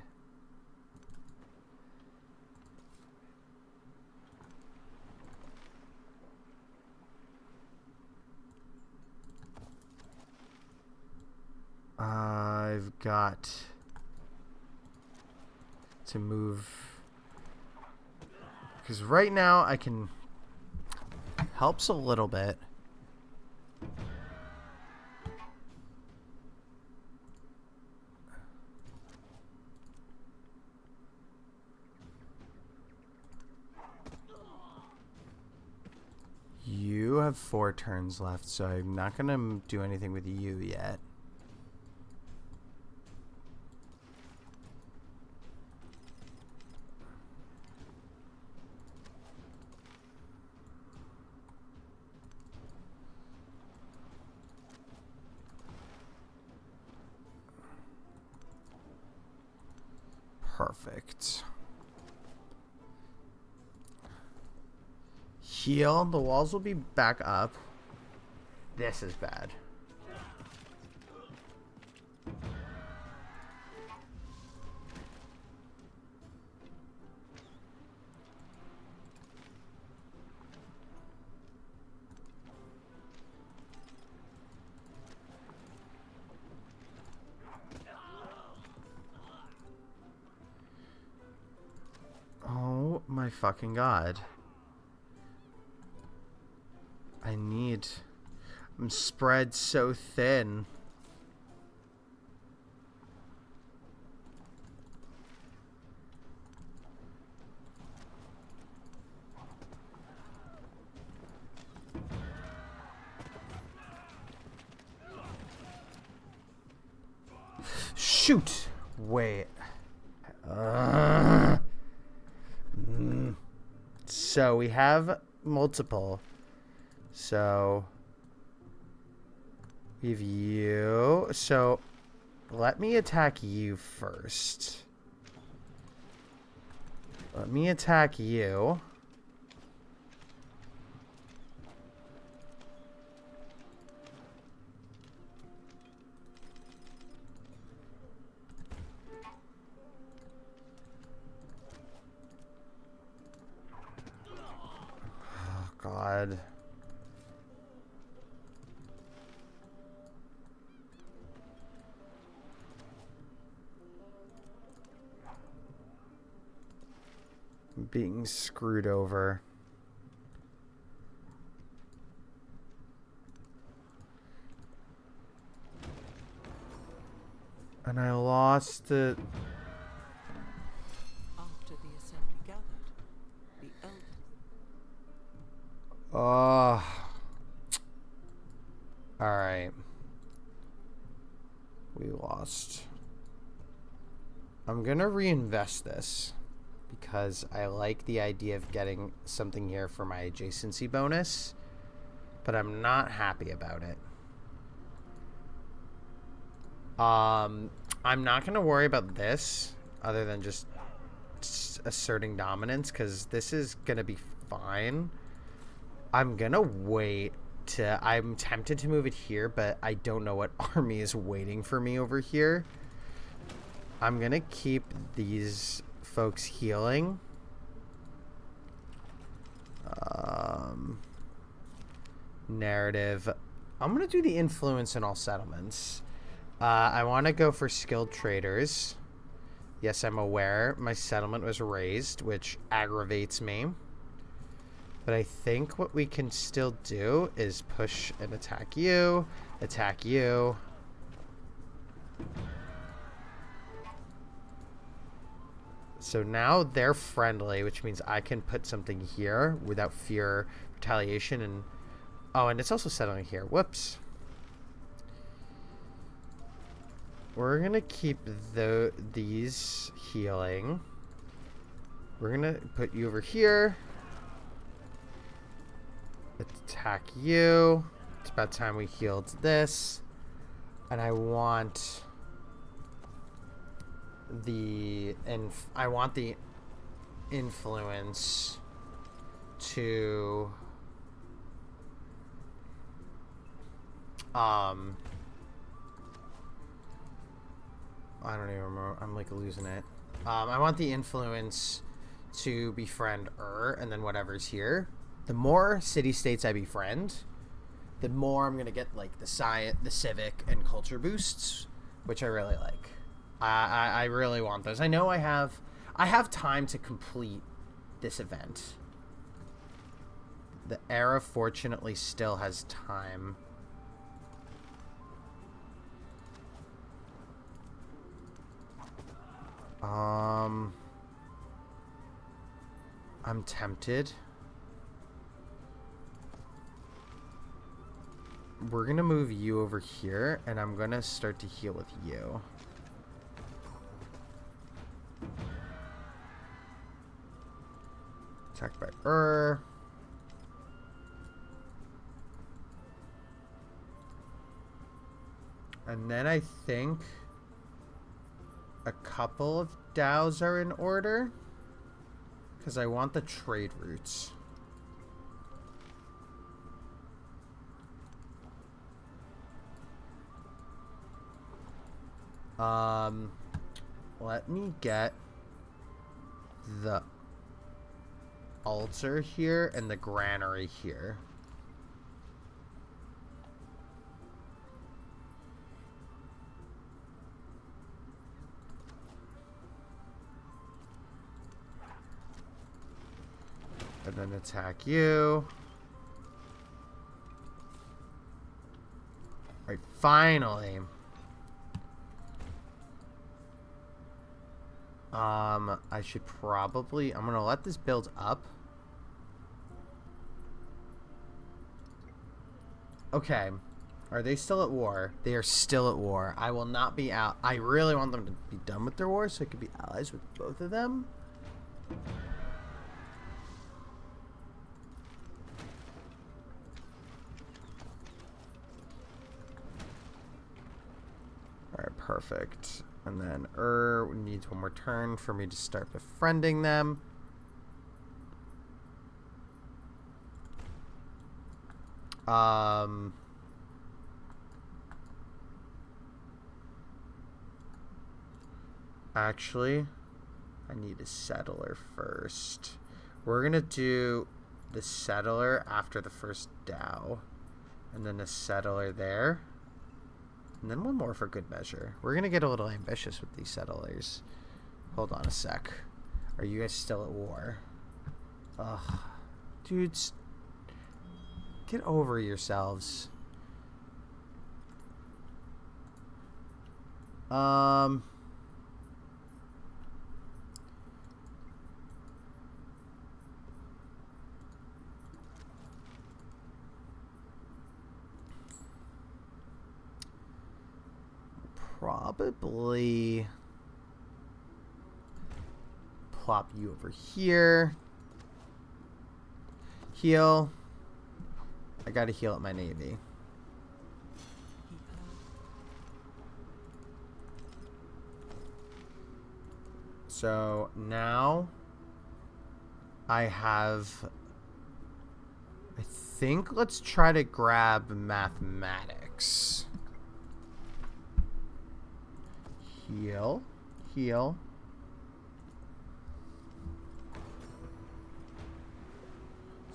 I've got to move, because right now I can... Helps a little bit. You have 4 turns left, so I'm not going to do anything with you yet. Perfect. Heal. The walls will be back up. This is bad. Oh my fucking god. I'm spread so thin. Shoot! Wait. So we have multiple. So we have you. So let me attack you first. Let me attack you. Oh, God. I'm being screwed over. And I lost it. After the assembly gathered, the elder Oh. Alright. We lost. I'm gonna reinvest this because I like the idea of getting something here for my adjacency bonus, but I'm not happy about it. I'm not gonna worry about this other than just asserting dominance because this is gonna be fine. I'm gonna wait to... I'm tempted to move it here, but I don't know what army is waiting for me over here. I'm gonna keep these folks healing. Narrative. I'm gonna do the influence in all settlements. I want to go for skilled traders. Yes, I'm aware my settlement was raised, which aggravates me. But I think what we can still do is push and attack you, attack you. So now they're friendly, which means I can put something here without fear of retaliation. And oh, and it's also settling here. Whoops. We're going to keep these healing. We're going to put you over here. Attack you. It's about time we healed this. And I want the influence to I don't even remember. I'm like losing it. I want the influence to befriend and then whatever's here. The more city-states I befriend, the more I'm gonna get like the civic and culture boosts, which I really like. I really want those. I know I have time to complete this event. The era fortunately still has time. I'm tempted. We're gonna move you over here, and I'm gonna start to heal with you. Attacked by And then I think a couple of DAOs are in order because I want the trade routes. Let me get the altar here and the granary here. And then attack you. Alright, finally. I should probably... I'm gonna let this build up. Okay. Are they still at war? They are still at war. I will not be out. I really want them to be done with their war so I could be allies with both of them. Alright, perfect. Perfect. And then needs one more turn for me to start befriending them. Actually, I need a settler first. We're gonna do the settler after the first Dow, and then a settler there, and then one more for good measure. We're gonna get a little ambitious with these settlers. Hold on a sec. Are you guys still at war? Ugh, dudes, get over yourselves. Probably plop you over here. Heal. I gotta heal at my navy. So now I have, I think let's try to grab mathematics. Heal. Heal.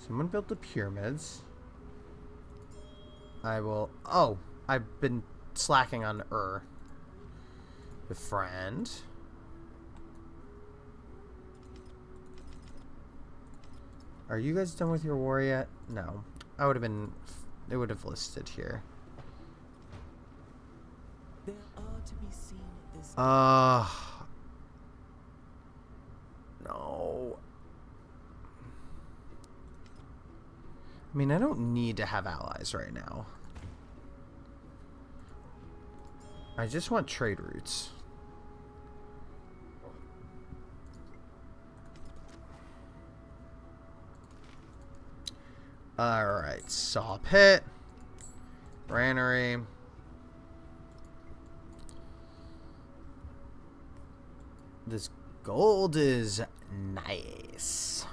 Someone built the pyramids. I will... Oh, I've been slacking on Befriend. Are you guys done with your war yet? No. I would have been... It would have listed here. There are to be seen at this no. I mean, I don't need to have allies right now. I just want trade routes. Alright, saw pit. Granary. This gold is nice.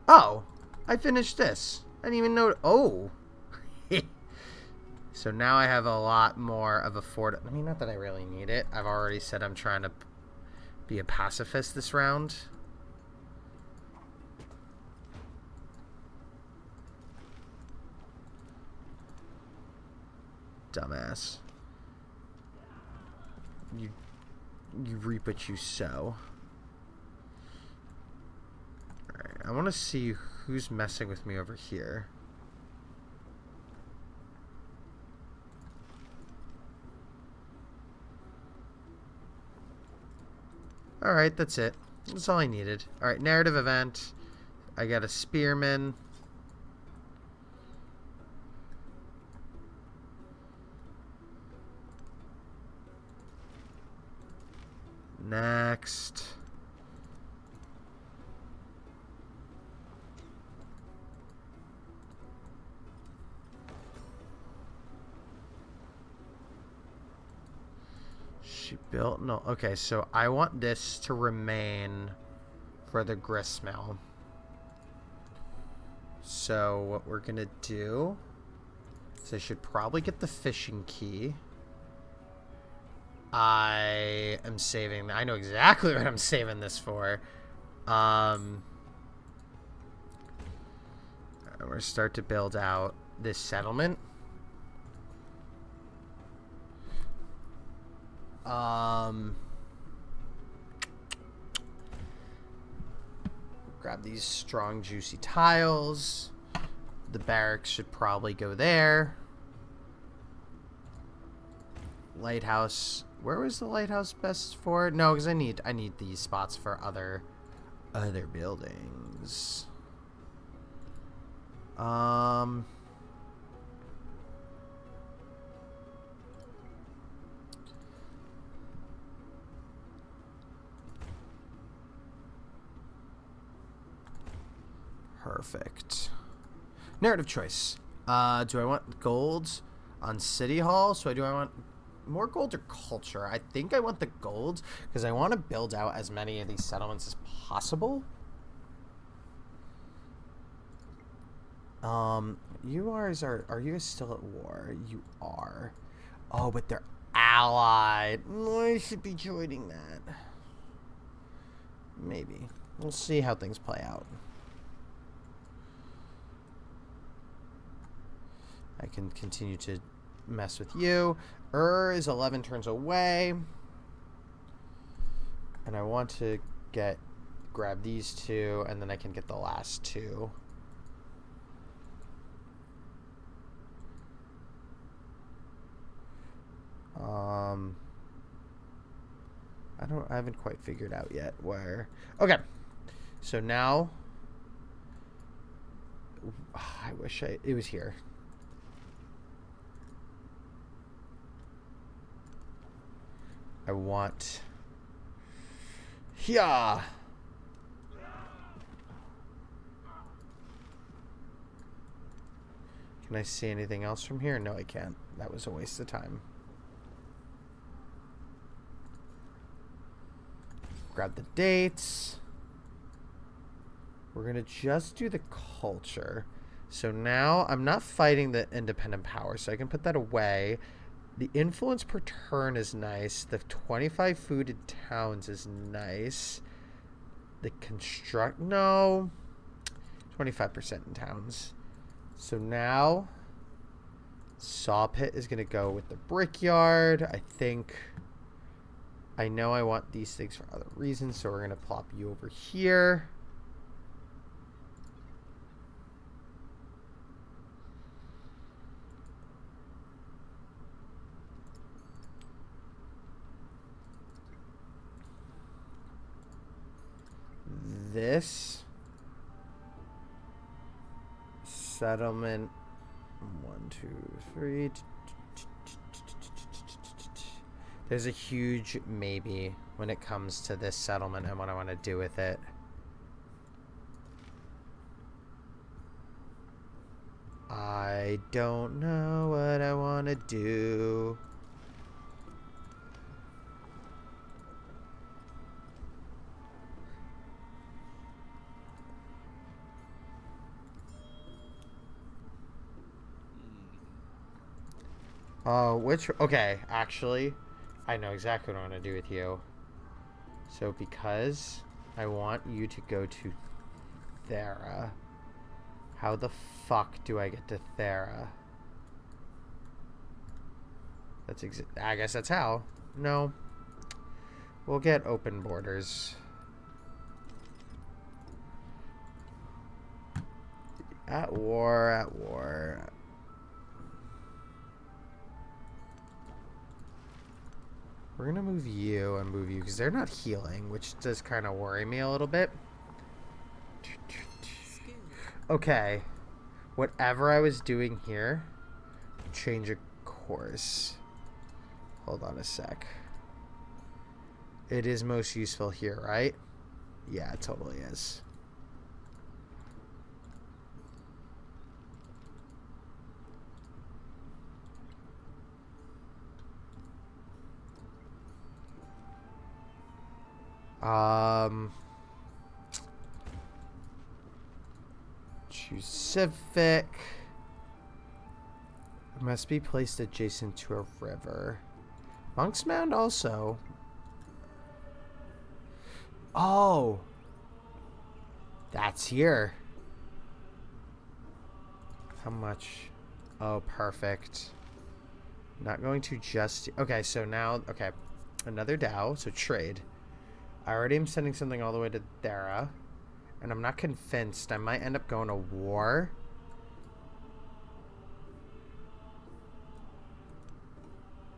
Oh, I finished this. I didn't even know. Oh. So now I have a lot more of a fort. I mean, not that I really need it. I've already said I'm trying to be a pacifist this round. Dumbass. You reap what you sow. Alright, I want to see who's messing with me over here. Alright, that's it. That's all I needed. Alright, narrative event. I got a spearman. Next. She built no. Okay, so I want this to remain for the gristmill. So what we're gonna do is I should probably get the fishing key. I am saving. I know exactly what I'm saving this for. We're gonna start to build out this settlement. Grab these strong, juicy tiles. The barracks should probably go there. Lighthouse. Where was the lighthouse best for? No, because I need these spots for other buildings. Perfect. Narrative choice. Do I want gold on City Hall? So do I want more gold or culture? I think I want the gold because I want to build out as many of these settlements as possible. You are you guys still at war? You are. Oh, but they're allied. I should be joining that. Maybe. We'll see how things play out. I can continue to mess with you. Is 11 turns away. And I want to grab these two, and then I can get the last two. I haven't quite figured out yet where. Okay. So now I wish it was here. I want yeah. Can I see anything else from here? No, I can't. That was a waste of time. Grab the dates. We're going to just do the culture. So now I'm not fighting the independent power, so I can put that away. The influence per turn is nice. The 25 fooded towns is nice. The no. 25% in towns. So now Saw Pit is going to go with the Brickyard. I think I know I want these things for other reasons, so we're going to plop you over here. This settlement 1, 2, 3. There's a huge maybe when it comes to this settlement and what I want to do with it. I don't know what I want to do. Okay, actually, I know exactly what I want to do with you. So because I want you to go to Thera, how the fuck do I get to Thera? I guess that's how. No. We'll get open borders. At war. We're going to move you and move you because they're not healing, which does kind of worry me a little bit. Okay. Whatever I was doing here, change a course. Hold on a sec. It is most useful here, right? Yeah, it totally is. Choose civic. Must be placed adjacent to a river. Monk's Mound also. Oh. That's here. How much? Oh, perfect. Not going to just... Okay, so now... Okay. Another Dow, so trade. I already am sending something all the way to Thera. And I'm not convinced. I might end up going to war.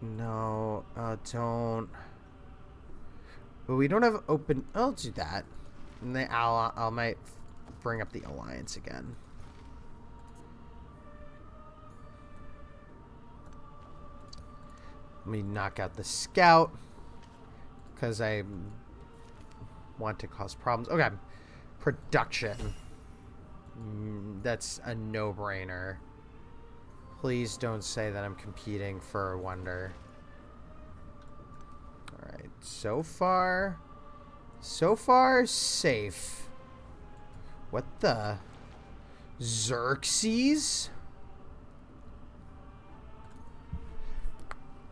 No, don't. But we don't have open... I'll do that. And then I might bring up the alliance again. Let me knock out the scout. Because I want to cause problems. Okay. Production. That's a no-brainer. Please don't say that I'm competing for a wonder. Alright, so far, safe. What the? Xerxes?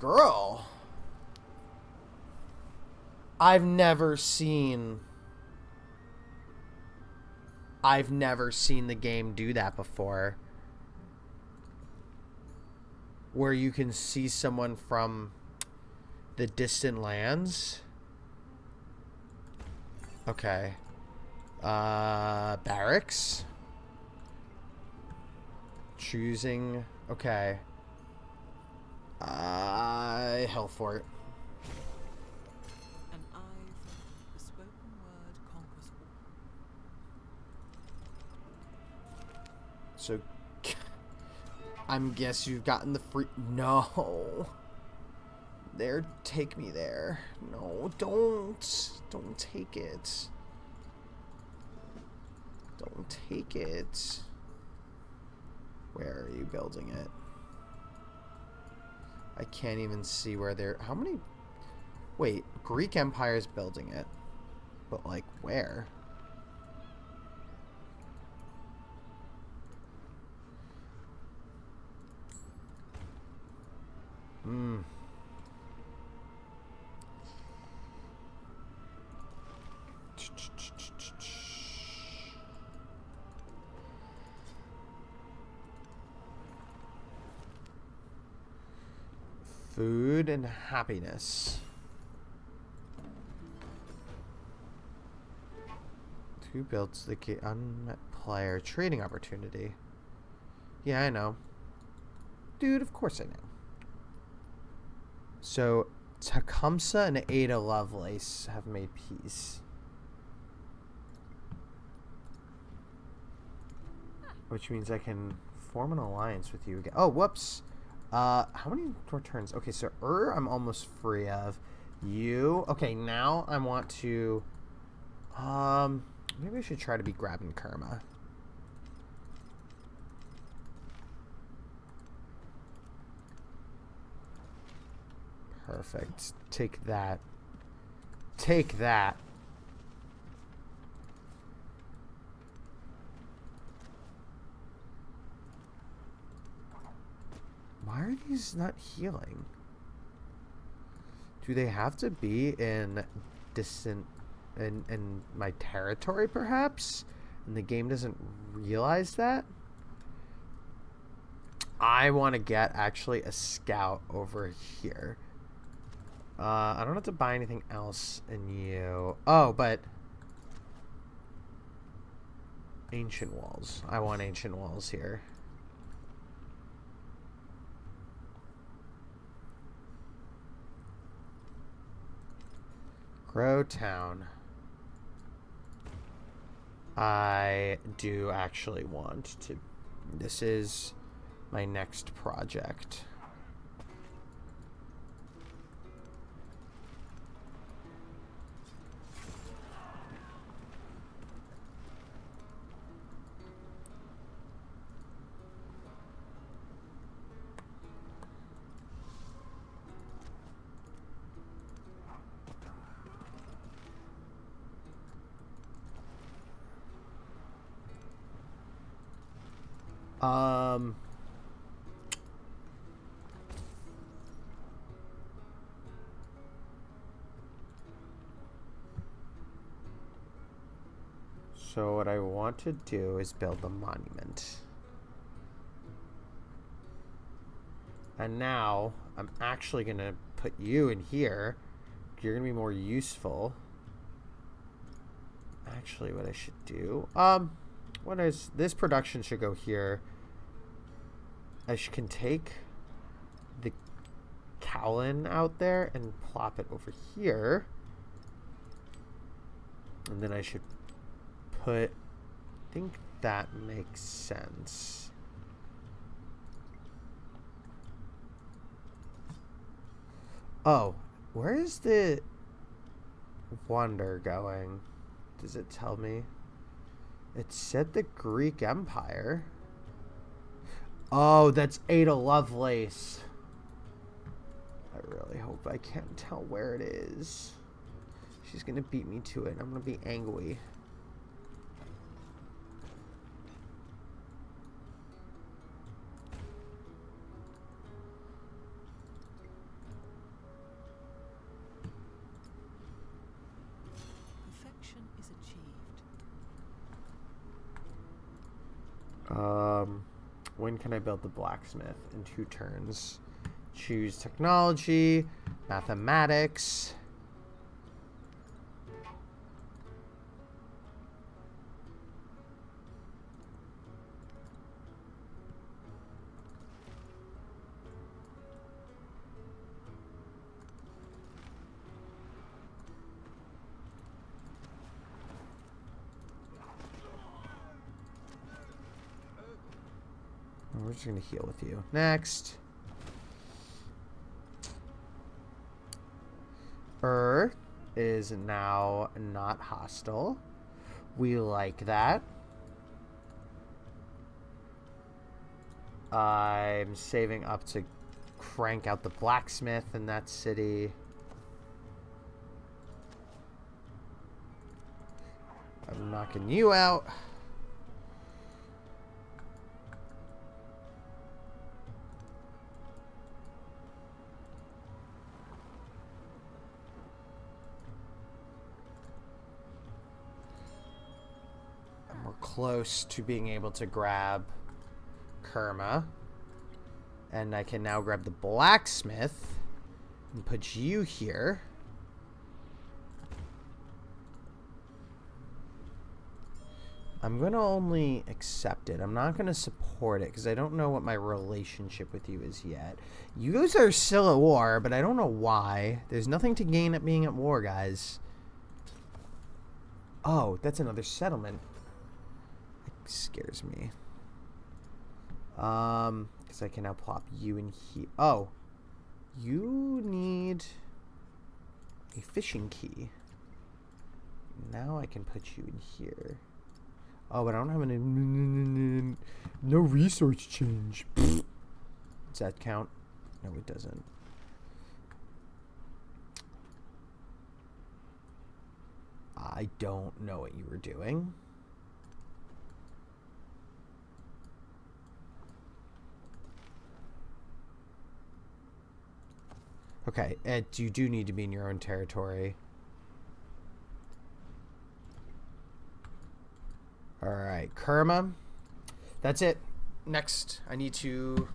Girl. I've never seen the game do that before. Where you can see someone from the distant lands. Okay. Barracks. Choosing. Okay. Hell for it. And I've the spoken word conquers all. So, I'm guess you've gotten the free. No. There, take me there. No, don't. Don't take it. Don't take it. Where are you building it? I can't even see where they're... How many... Wait, Greek Empire's building it. But, like, where? Food and happiness. Who builds the unmet player trading opportunity? Yeah, I know. Dude, of course I know. So, Tecumseh and Ada Lovelace have made peace. Which means I can form an alliance with you again. Oh, whoops. How many returns? Okay, so I'm almost free of. You. Okay, now I want to... maybe I should try to be grabbing Kerma. Perfect. Take that. Take that. Why are these not healing? Do they have to be in distant... in my territory, perhaps? And the game doesn't realize that? I want to get, actually, a scout over here. I don't have to buy anything else in you. Oh, but... Ancient walls. I want ancient walls here. Grow town. I do actually want to... This is my next project. So what I want to do is build a monument. And now I'm actually going to put you in here. You're going to be more useful. Actually, what I should do... what is... This production should go here. I can take the Cowlin out there and plop it over here. And then I should put... I think that makes sense. Oh, where is the wonder going? Does it tell me? It said the Greek Empire. Oh, that's Ada Lovelace. I really hope I can't tell where it is. She's gonna beat me to it. I'm gonna be angry. Perfection is achieved. When can I build the blacksmith? In 2 turns. Choose technology, mathematics. We're just gonna heal with you. Next. Is now not hostile. We like that. I'm saving up to crank out the blacksmith in that city. I'm knocking you out. And we're close to being able to grab Kerma. And I can now grab the blacksmith and put you here. I'm going to only accept it. I'm not going to support it because I don't know what my relationship with you is yet. You guys are still at war, but I don't know why. There's nothing to gain at being at war, guys. Oh, that's another settlement. It scares me. Because I can now plop you in here. Oh, you need a fishing key. Now I can put you in here. Oh, but I don't have any. No resource change. Does that count? No, it doesn't. I don't know what you were doing. Okay, you do need to be in your own territory. Alright, Kerma. That's it. Next, I need to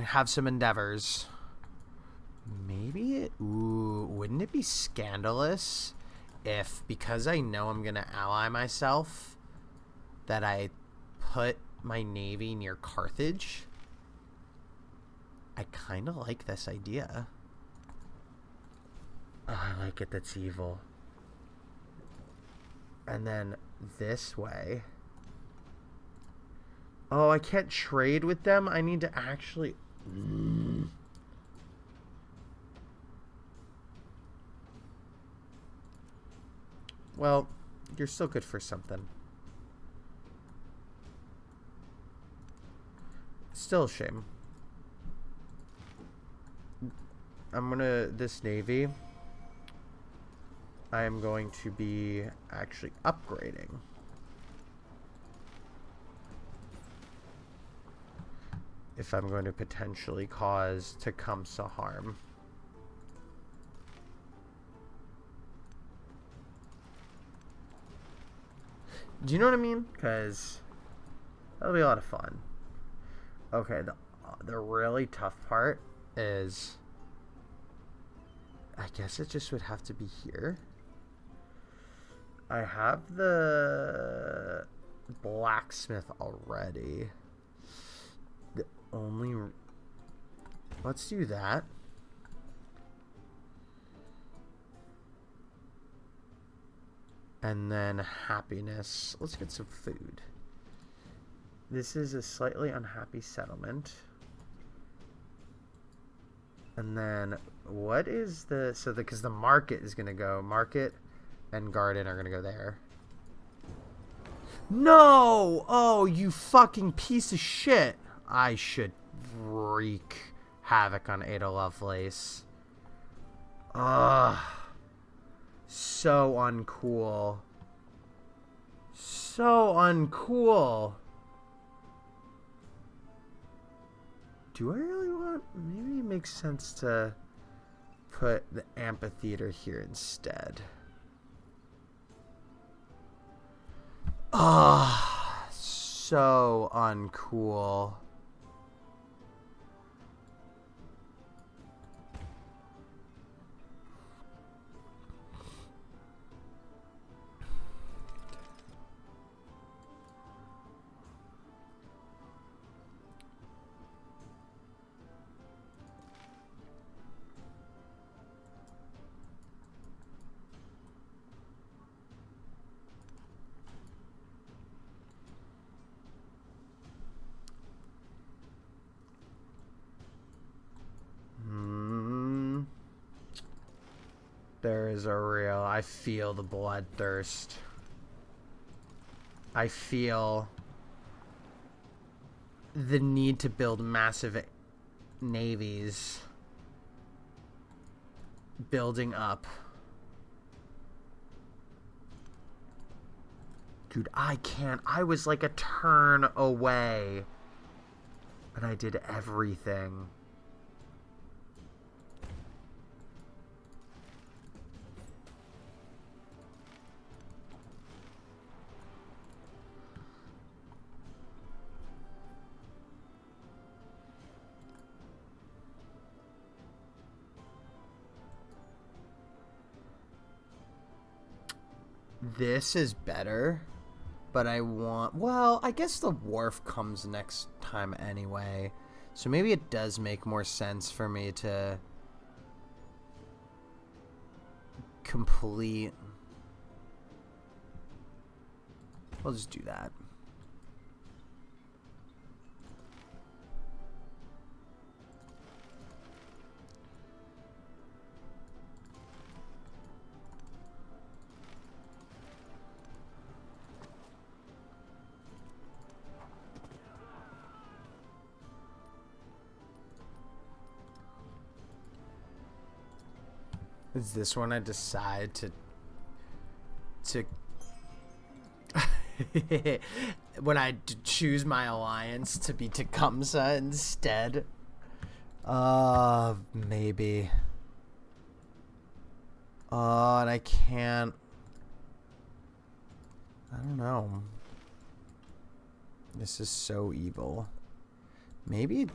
have some endeavors. Maybe it... Ooh, wouldn't it be scandalous if, because I know I'm going to ally myself, that I put my navy near Carthage? I kind of like this idea. Oh, I like it. That's evil. And then this way. Oh, I can't trade with them? I need to actually... Well, you're still good for something. Still a shame. I'm gonna... This navy... I am going to be actually upgrading. If I'm going to potentially cause Tecumseh harm. Do you know what I mean? Because that'll be a lot of fun. Okay, the really tough part is... I guess it just would have to be here. I have the blacksmith already. The only... Let's do that. And then happiness. Let's get some food. This is a slightly unhappy settlement. And then what is the... So because the market is going to go... Market and garden are going to go there. No! Oh, you fucking piece of shit. I should wreak havoc on Ada Lovelace. Ugh. So uncool. So uncool. Do I really want... Maybe it makes sense to put the amphitheater here instead. Ah, so uncool. There is a real... I feel the bloodthirst. I feel the need to build massive navies building up. Dude, I can't. I was like a turn away. And I did everything. This is better, but I want... Well, I guess the wharf comes next time anyway, so maybe it does make more sense for me to complete... I'll just do that. Is this when I decide to when I choose my alliance to be Tecumseh instead? Maybe. And I can't. I don't know. This is so evil. Maybe.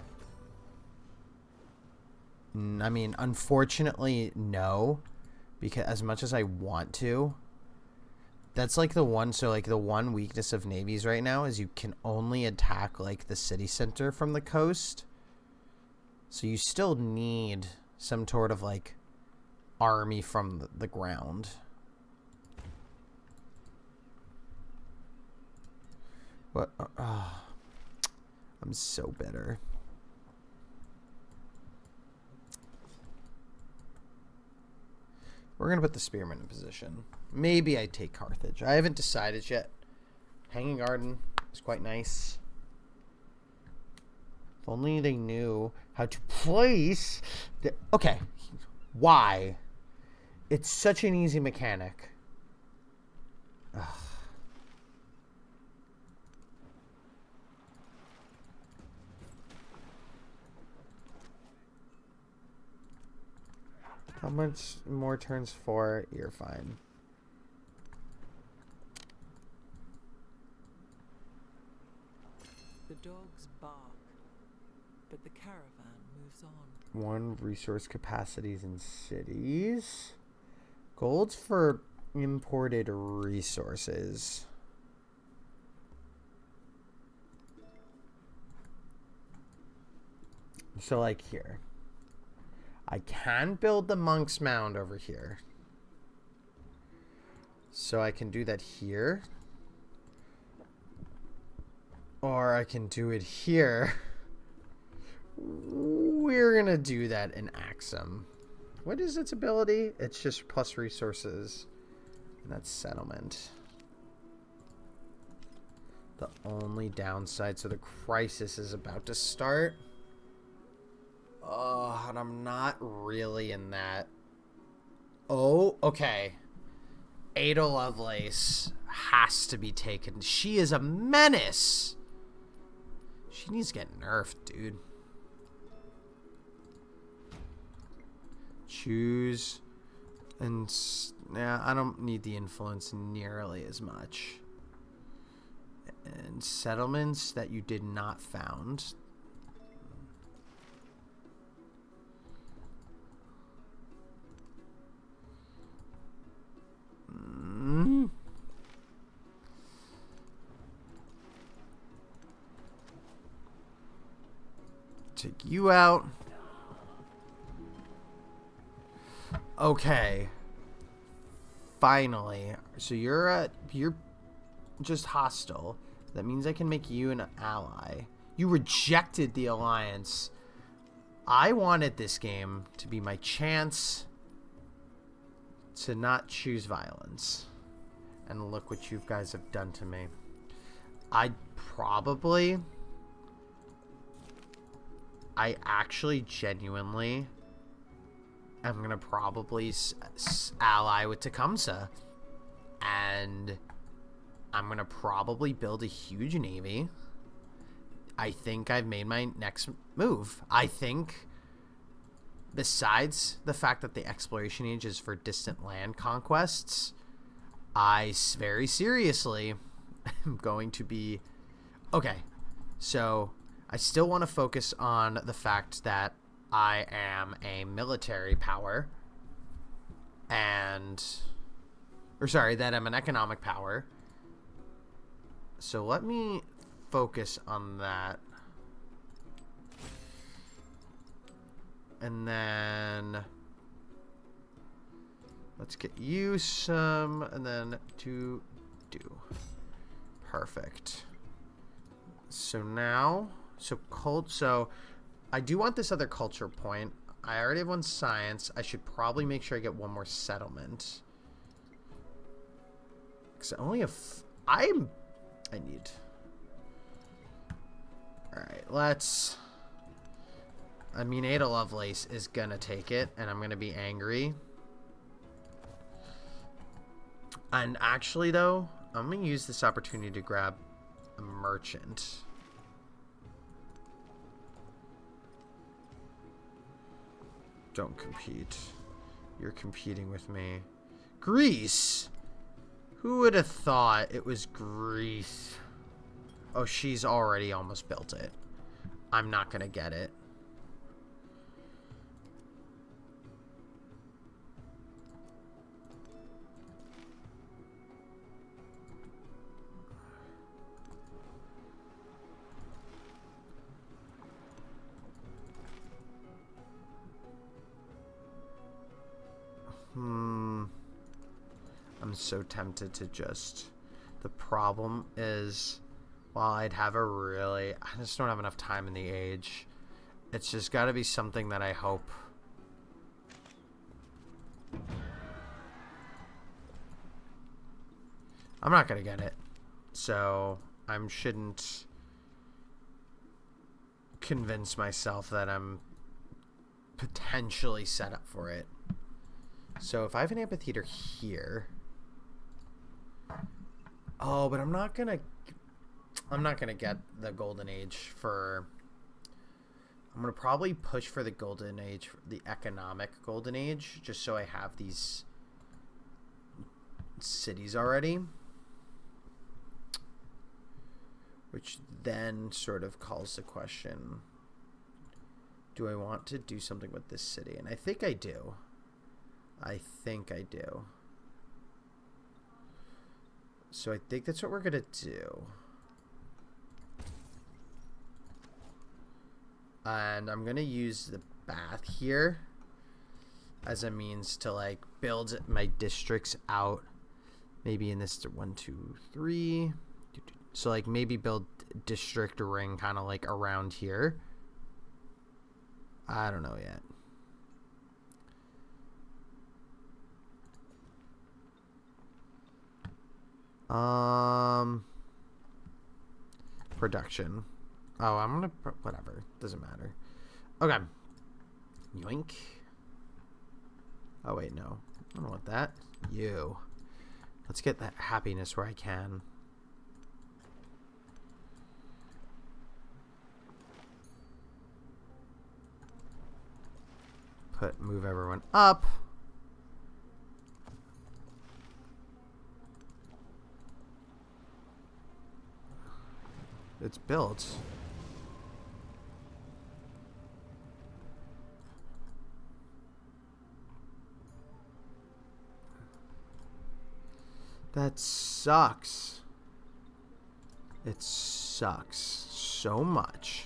I mean, unfortunately, no. Because as much as I want to, that's like the one. So, like, the one weakness of navies right now is you can only attack, like, the city center from the coast. So you still need some sort of, like, army from the ground. What? I'm so bitter. We're going to put the spearmen in position. Maybe I take Carthage. I haven't decided yet. Hanging Garden is quite nice. If only they knew how to place... Okay. Why? It's such an easy mechanic. Ugh. How much more turns for? You're fine. The dogs bark, but the caravan moves on. 1 resource capacities in cities. Gold's for imported resources. So, like, here. I can build the Monk's Mound over here. So I can do that here. Or I can do it here. We're going to do that in Aksum. What is its ability? It's just plus resources. And that's settlement. The only downside, so the crisis is about to start. Oh, and I'm not really in that. Oh, okay. Ada Lovelace has to be taken. She is a menace. She needs to get nerfed, dude. Choose. And, yeah, I don't need the influence nearly as much. And settlements that you did not found. Take you out. Okay. Finally. So you're just hostile. That means I can make you an ally. You rejected the alliance. I wanted this game to be my chance to not choose violence. And look what you guys have done to me. I actually genuinely am going to probably ally with Tecumseh. And I'm going to probably build a huge navy. I think I've made my next move. I think, besides the fact that the exploration age is for distant land conquests, I very seriously am going to be... Okay, so I still want to focus on the fact that I am a military power and... Or sorry, that I'm an economic power. So let me focus on that. And then let's get you some, and then do. Perfect. So now, so I do want this other culture point. I already have one science. I should probably make sure I get one more settlement. Because I only have, I need. Alright, let's... I mean, Ada Lovelace is gonna take it, and I'm gonna be angry. And actually, though, I'm gonna use this opportunity to grab a merchant. Don't compete. You're competing with me. Greece! Who would have thought it was Greece? Oh, she's already almost built it. I'm not gonna get it. I'm so tempted to just... The problem is, while I'd have a really... I just don't have enough time in the age. It's just got to be something that I hope... I'm not going to get it. So, I shouldn't convince myself that I'm potentially set up for it. So, if I have an amphitheater here... Oh, but I'm not gonna get the golden age for... I'm gonna probably push for the golden age, the economic golden age, just so I have these cities already. Which then sort of calls the question, do I want to do something with this city? And I think I do. I think I do. So I think that's what we're going to do. And I'm going to use the bath here as a means to, like, build my districts out. Maybe in this 1, 2, 3. So, like, maybe build district ring kind of, like, around here. I don't know yet. production. Oh, I'm gonna... Whatever. Doesn't matter. Okay. Yoink. Oh, wait, no. I don't want that. You. Let's get that happiness where I can. Move everyone up. It's built. That sucks. It sucks so much.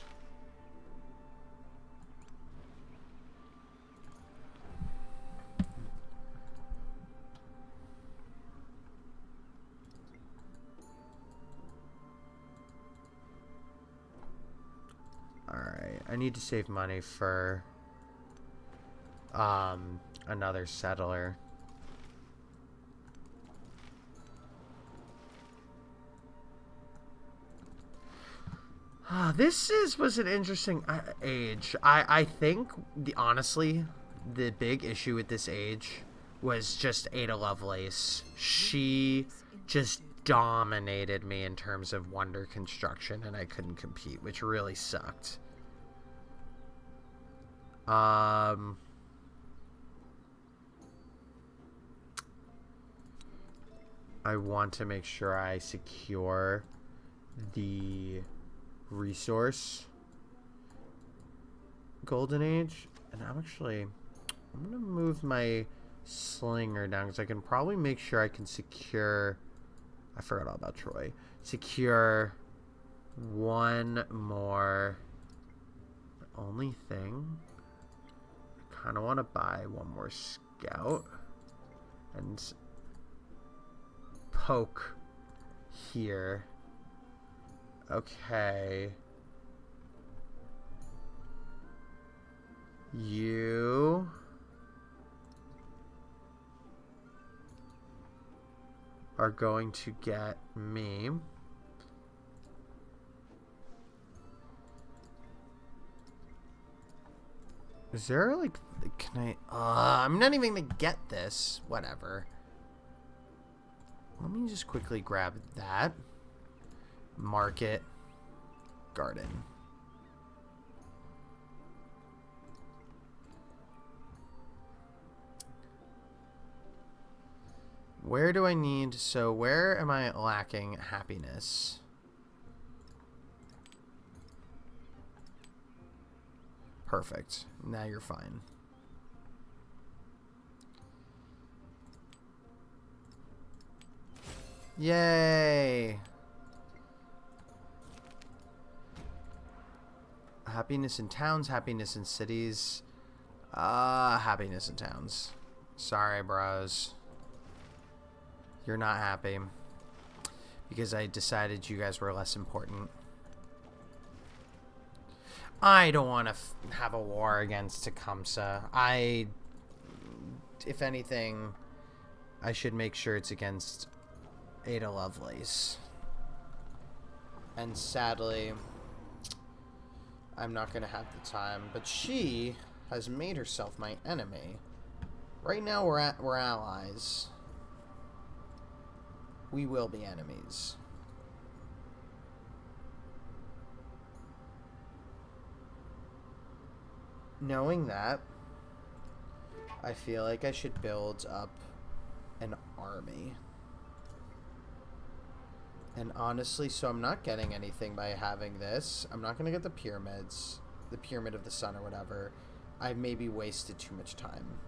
Alright, I need to save money for another settler. This was an interesting age. I think, honestly, the big issue with this age was just Ada Lovelace. She just dominated me in terms of wonder construction, and I couldn't compete, which really sucked. I want to make sure I secure the resource golden age, and I'm gonna move my slinger down because I can probably make sure I can secure... I forgot all about Troy. Secure one more... The only thing... I kind of want to buy one more scout and poke here. Okay. You are going to get me is there like can I'm not even gonna get this. Whatever. Let me just quickly grab that. Market garden. Where do I need... So where am I lacking happiness? Perfect. Now you're fine. Yay! Happiness in towns, happiness in cities. Happiness in towns. Sorry, bros. You're not happy. Because I decided you guys were less important. I don't want to have a war against Tecumseh. If anything, I should make sure it's against Ada Lovelace. And sadly, I'm not going to have the time. But she has made herself my enemy. Right now, we're allies. We will be enemies. Knowing that, I feel like I should build up an army. And honestly, so I'm not getting anything by having this. I'm not going to get the pyramids, the Pyramid of the Sun or whatever. I maybe wasted too much time.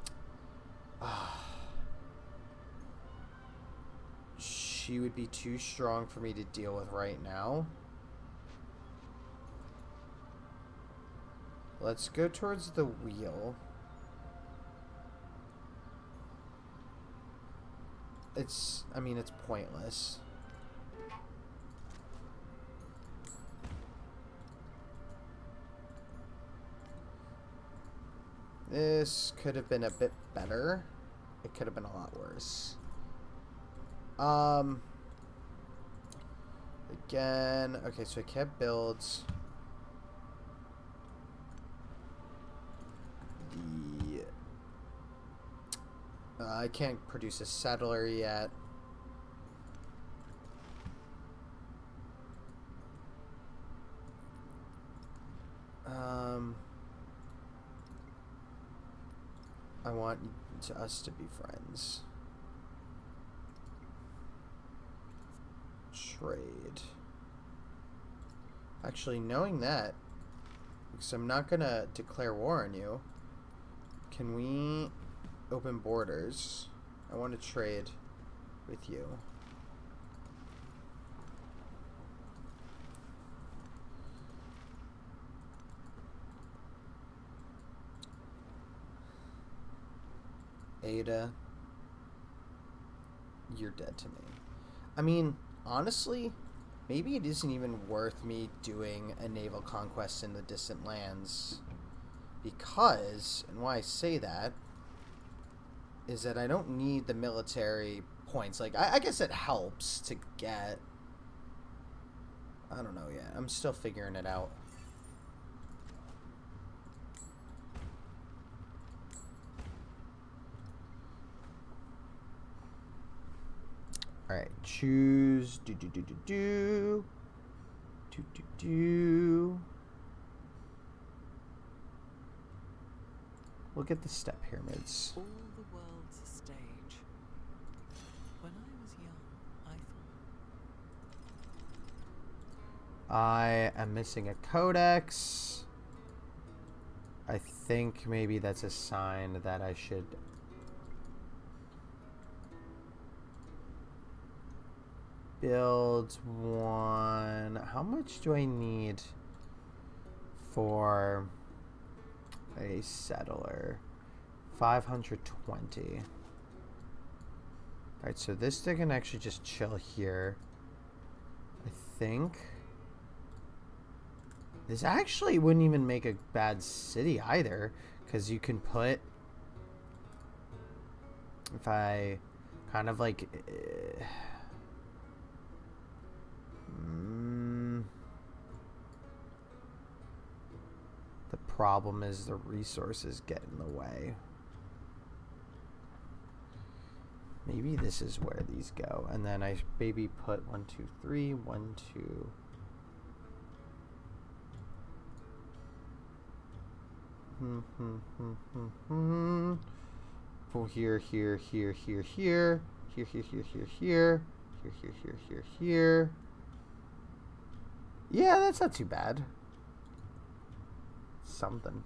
She would be too strong for me to deal with right now. Let's go towards the wheel. I mean, it's pointless. This could have been a bit better. It could have been a lot worse. Again. Okay, so I kept builds. I can't produce a settler yet. I want us to be friends. Trade. Actually, knowing that, because I'm not gonna declare war on you, can we open borders? I want to trade with you. Ada, you're dead to me. I mean, honestly, maybe it isn't even worth me doing a naval conquest in the distant lands. Because, and why I say that, is that I don't need the military points. Like, I guess it helps to get... I don't know yet. I'm still figuring it out. Alright, choose... Do. Look at the step pyramids. All the world's a stage. When I was young, I thought... I am missing a codex. I think maybe that's a sign that I should... build one. How much do I need for a settler? 520. Alright, so this thing can actually just chill here. I think. This actually wouldn't even make a bad city either, because you can put... If I kind of like... The problem is the resources get in the way. Maybe this is where these go. And then I maybe put 1, 2, 3, 1, 2. For here, here, here, here, here. Here, here, here, here, here. Here, here, here, here, here. Yeah, that's not too bad. Something.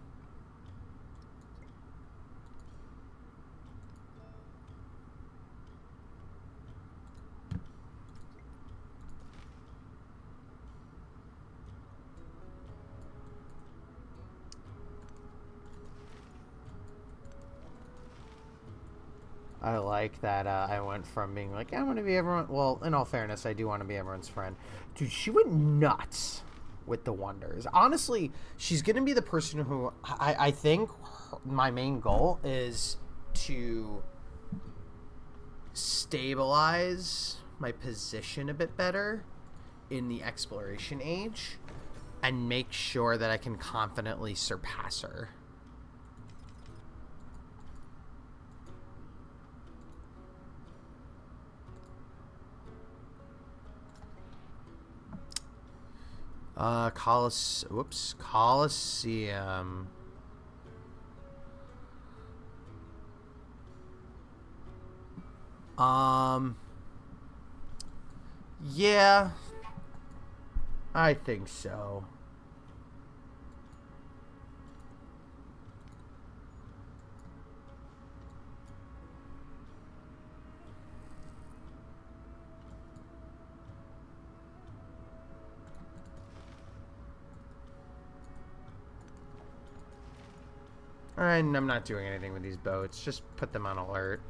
I like that I went from being like, I want to be everyone. Well, in all fairness, I do want to be everyone's friend. Dude, she went nuts with the wonders. Honestly, she's going to be the person who I think my main goal is to stabilize my position a bit better in the exploration age and make sure that I can confidently surpass her. Coliseum. Yeah, I think so. And I'm not doing anything with these boats. Just put them on alert.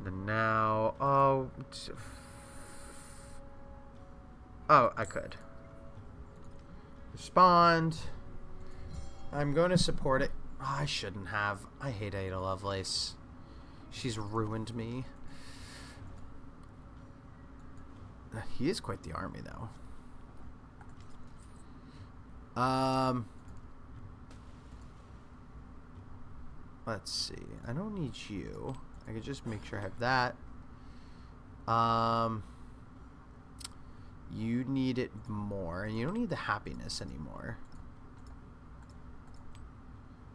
And now, Oh, I could. Respond. I'm going to support it. Oh, I shouldn't have. I hate Ada Lovelace. She's ruined me. He is quite the army, though. Let's see. I don't need you. I could just make sure I have that. You need it more, and you don't need the happiness anymore.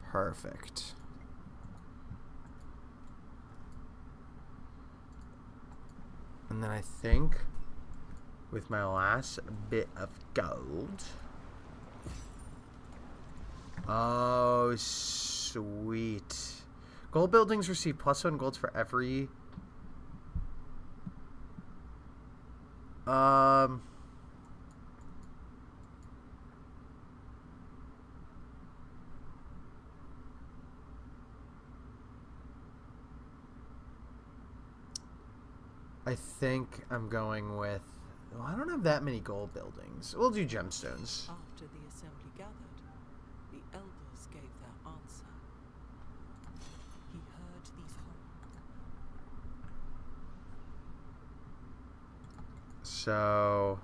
Perfect. And then I think with my last bit of gold. Oh, sweet. Gold buildings receive +1 golds for every... I think I'm going with... Well, I don't have that many gold buildings. We'll do gemstones. After the assembly gathered, the elders gave their answer. He heard these So...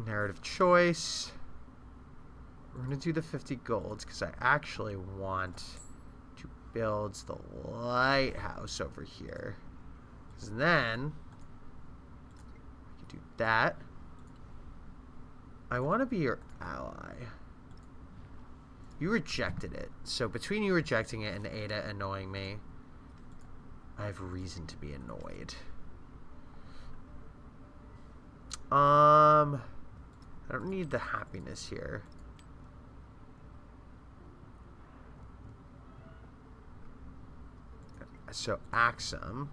narrative choice. We're going to do the 50 golds because I actually want to build the lighthouse over here. Because then I can do that. I want to be your ally. You rejected it. So between you rejecting it and Ada annoying me, I have reason to be annoyed. I don't need the happiness here. So Aksum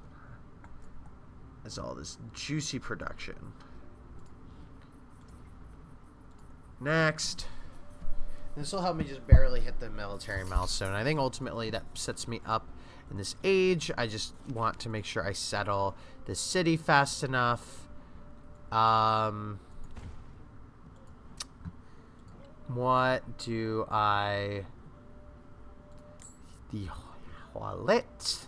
has all this juicy production. Next. This will help me just barely hit the military milestone. I think ultimately that sets me up in this age. I just want to make sure I settle this city fast enough. What do I... The wallet.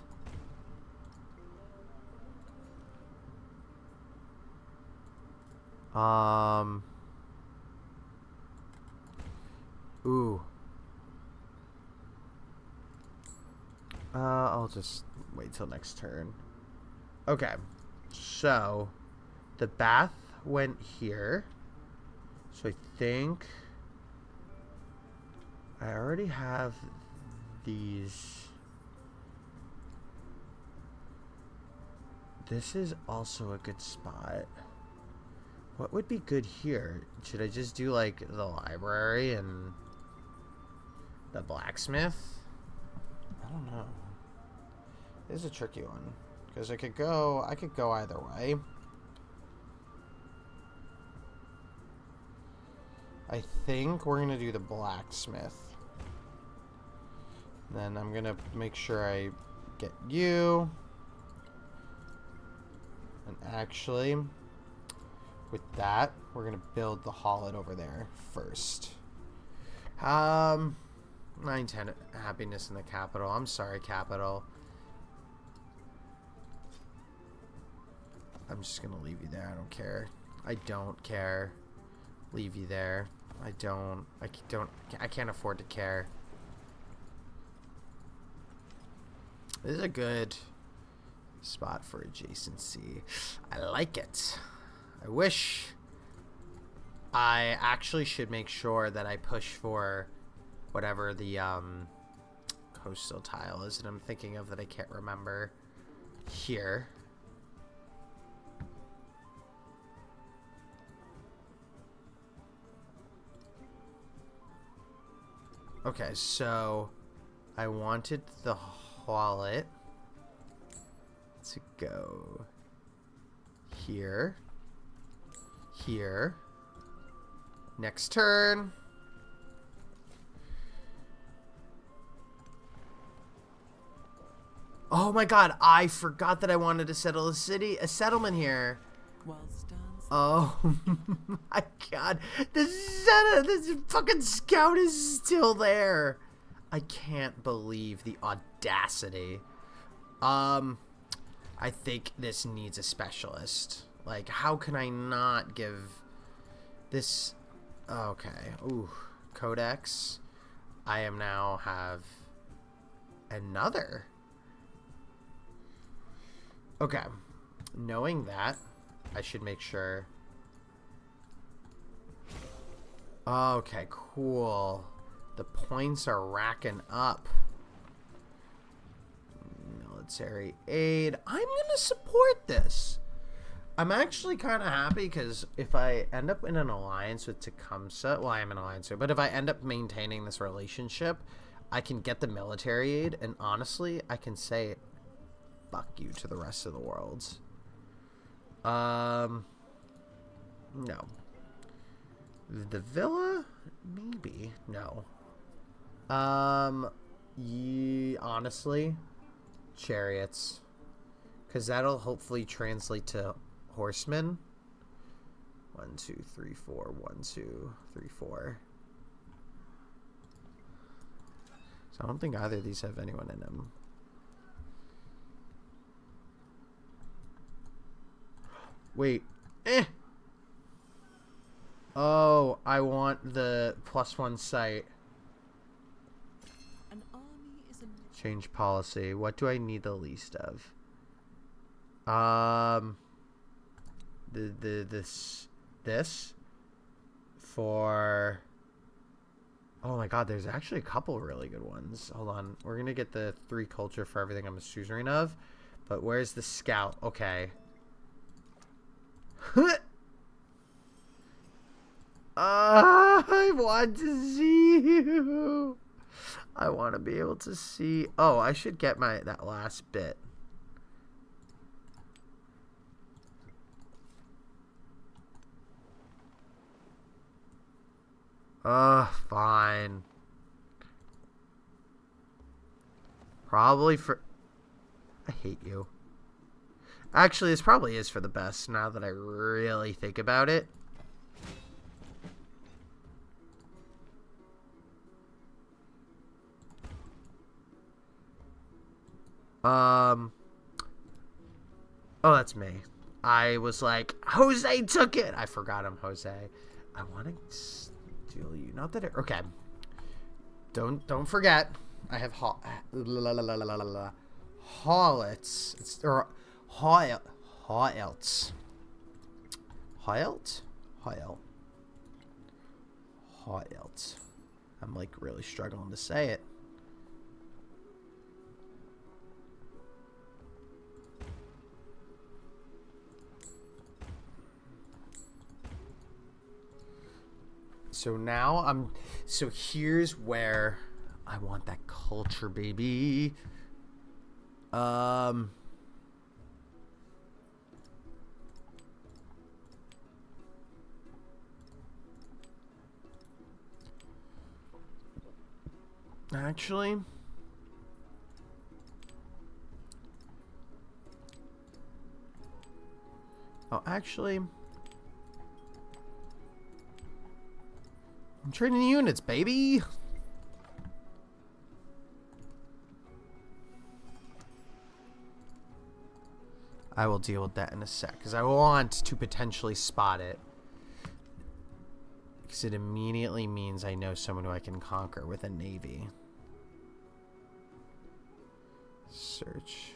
Ooh. I'll just wait till next turn. Okay. So, the bath went here. So I think I already have these. This is also a good spot. What would be good here? Should I just do like the library and the blacksmith? I don't know. This is a tricky one because I could go either way. I think we're gonna do the blacksmith. Then I'm gonna make sure I get you. And actually, with that, we're gonna build the Hollet over there first. 9, 10 happiness in the capital. I'm sorry, capital. I'm just gonna leave you there. I don't care. I don't care. Leave you there. I can't afford to care. This is a good spot for adjacency. I like it. I wish I actually should make sure that I push for whatever the coastal tile is that I'm thinking of that I can't remember here. Okay, so I wanted the wallet to go here, here, next turn. Oh my god, I forgot that I wanted to settle a settlement here. Well stands. Oh my god. This fucking scout is still there. I can't believe the audacity. I think this needs a specialist. Like, how can I not give this... Okay. Ooh. Codex. I am now have another. Okay. Knowing that, I should make sure. Okay, cool. The points are racking up. Military aid. I'm gonna support this. I'm actually kind of happy because if I end up in an alliance with Tecumseh, well, I am an alliance here, but if I end up maintaining this relationship, I can get the military aid, and honestly, I can say fuck you to the rest of the world. No. The villa? Maybe. No. Honestly, chariots. Because that'll hopefully translate to horsemen. 1, 2, 3, 4. 1, 2, 3, 4. So I don't think either of these have anyone in them. Wait. Oh, I want the +1 site. An army is a Change policy. What do I need the least of? This for... Oh my god, there's actually a couple really good ones. Hold on. We're going to get the 3 culture for everything I'm a suzerain of. But where's the scout? Okay. I want to see you. I want to be able to see... Oh, I should get that last bit. Fine. Probably for... I hate you. Actually, this probably is for the best now that I really think about it. Oh, that's me. I was like, Jose took it. I forgot I'm Jose. I want to steal you. Not that it... Okay. Don't forget. I have Hollets. It's... Or... Hoylts. Hoylt? Hoylt. I'm like really struggling to say it. So now so here's where I want that culture, baby. Actually, I'm trading units, baby. I will deal with that in a sec, because I want to potentially spot it. Because it immediately means I know someone who I can conquer with a navy. Search.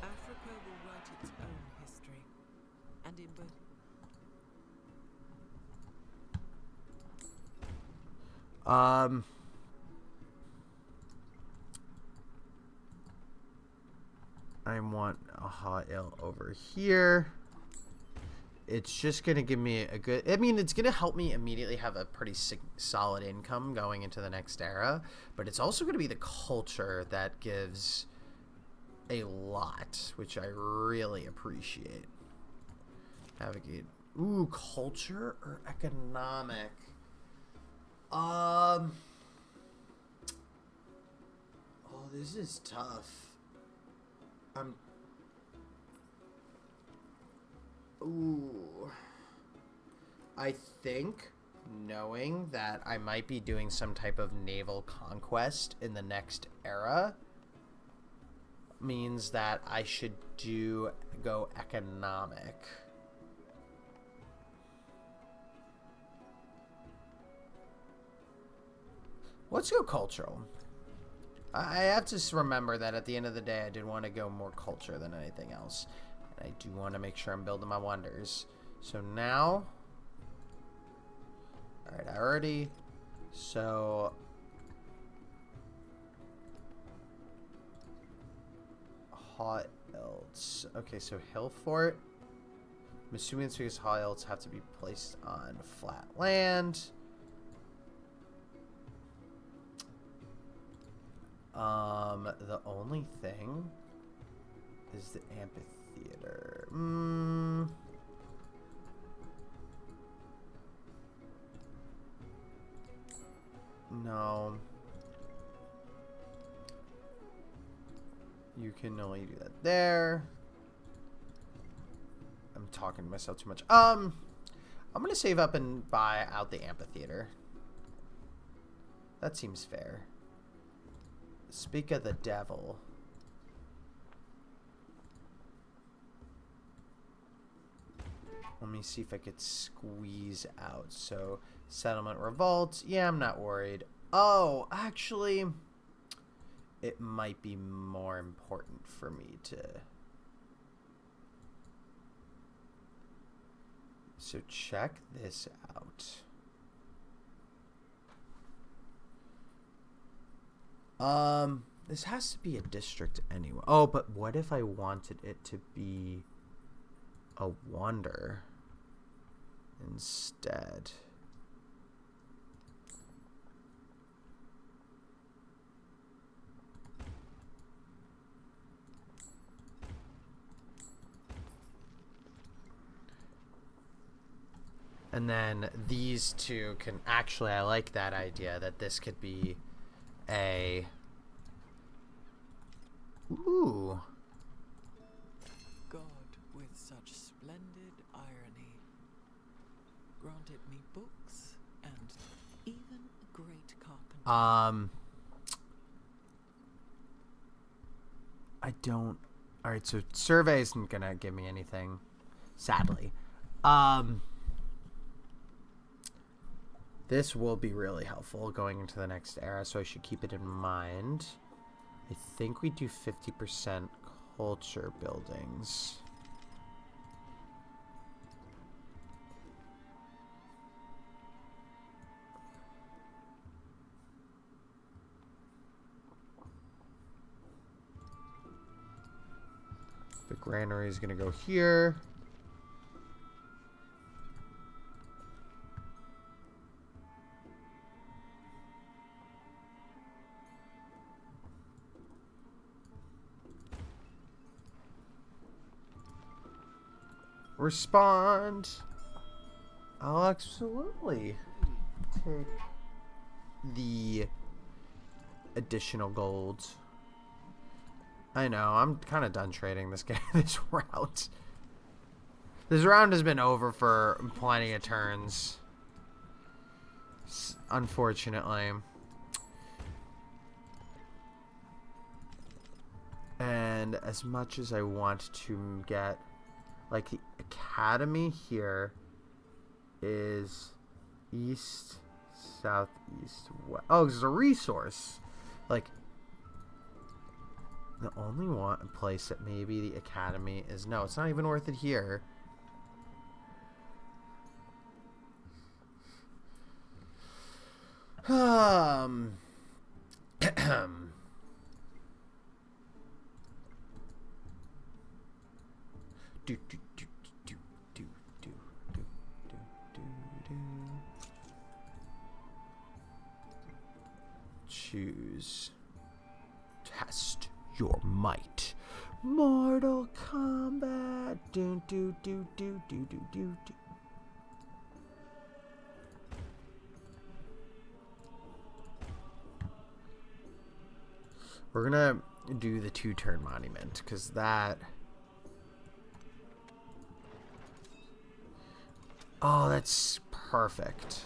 Africa will write its own history, and in both. I want a hot ale over here. It's just going to give me a good... I mean, it's going to help me immediately have a pretty solid income going into the next era. But it's also going to be the culture that gives a lot, which I really appreciate. Navigate Ooh, culture or economic? Um. Oh, this is tough. I'm. Ooh. I think knowing that I might be doing some type of naval conquest in the next era means that I should go economic. Let's go cultural. I have to remember that at the end of the day, I did want to go more culture than anything else. And I do want to make sure I'm building my wonders. So now... Alright, I already... So... Hot Elts. Okay, so Hill Fort. I'm assuming it's because Hot Elts have to be placed on flat land. The only thing is the amphitheater. No. You can only do that there. I'm talking to myself too much. I'm gonna save up and buy out the amphitheater. That seems fair. Speak of the devil. Let me see if I could squeeze out. So, settlement revolt. Yeah, I'm not worried. Oh, actually, it might be more important for me to... So, check this out. This has to be a district anyway. Oh, but what if I wanted it to be a wonder instead? And then these two can actually, I like that idea that this could be a... Ooh. God, with such splendid irony, granted me books and even a great carpenter. I don't... Alright, so survey isn't gonna give me anything, sadly. This will be really helpful going into the next era, so I should keep it in mind. I think we do 50% culture buildings. The granary is going to go here. Respond. I'll absolutely take the additional gold. I know, I'm kind of done trading this this route. This round has been over for plenty of turns. Unfortunately. And as much as I want to get... Like, the academy here is east, southeast, west. Oh, there's a resource. Like, the only one place that maybe the academy is... No, it's not even worth it here. Choose. Test your might. Mortal Kombat. Do do do do do do do do. We're gonna do the 2-turn monument, because that... Oh, that's perfect.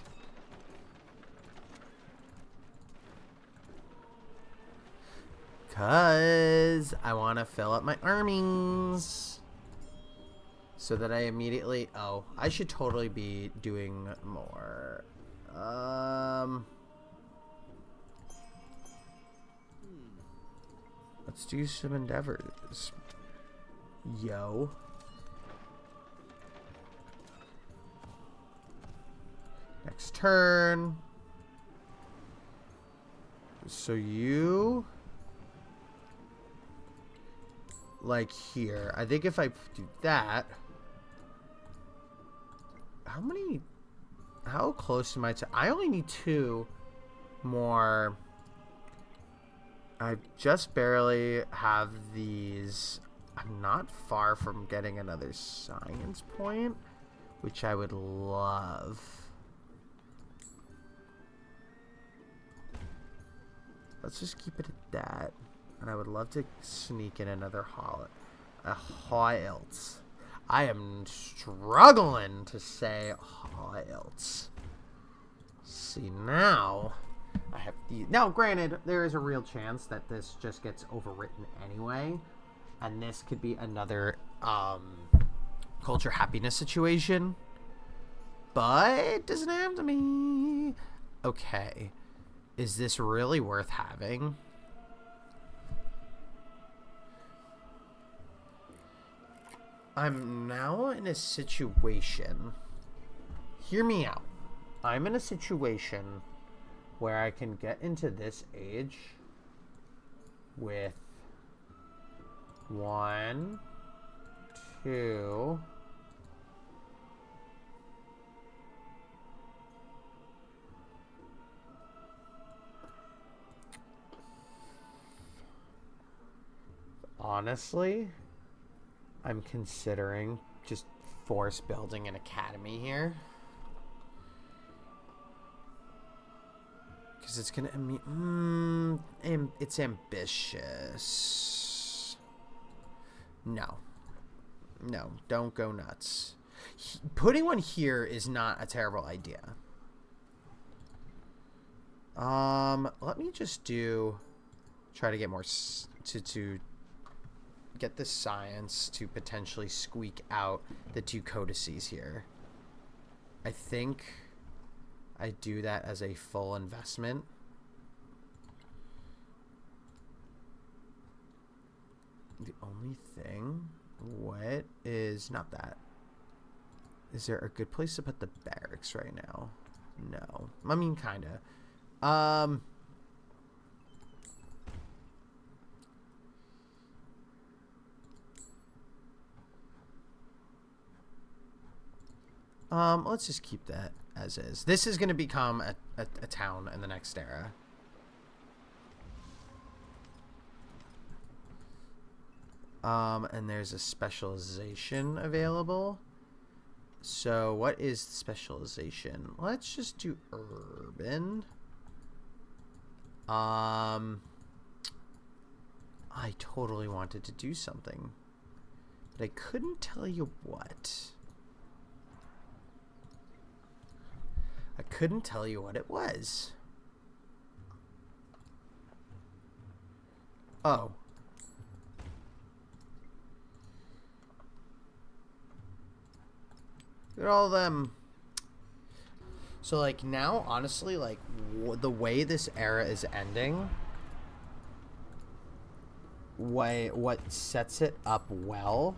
Because I want to fill up my armies. So that I immediately... Oh, I should totally be doing more. Let's do some endeavors. Yo. Next turn. So you... Like here. I think if I do that... How many... How close am I to... I only need 2 more... I just barely have these. I'm not far from getting another science point, which I would love. Let's just keep it at that. And I would love to sneak in another Hoylts. I am struggling to say Hoylts. See now... I have these. Now, granted, there is a real chance that this just gets overwritten anyway, and this could be another culture happiness situation, but it doesn't have to be. Okay, is this really worth having? I'm now in a situation. Hear me out. I'm in a situation where I can get into this age with 1, 2, honestly, I'm considering just force building an academy here. Because it's going to... it's ambitious. No. No, don't go nuts. Putting one here is not a terrible idea. Let me just try to get more... To get the science to potentially squeak out the 2 codices here. I think... I do that as a full investment. The only thing, what is not that? Is there a good place to put the barracks right now? No, I mean kinda. Let's just keep that as is. This is going to become a town in the next era. And there's a specialization available. So what is the specialization? Let's just do urban. I totally wanted to do something, but I couldn't tell you what. I couldn't tell you what it was. Oh. Look at all them. So, like, now, honestly, like, the way this era is ending, what sets it up well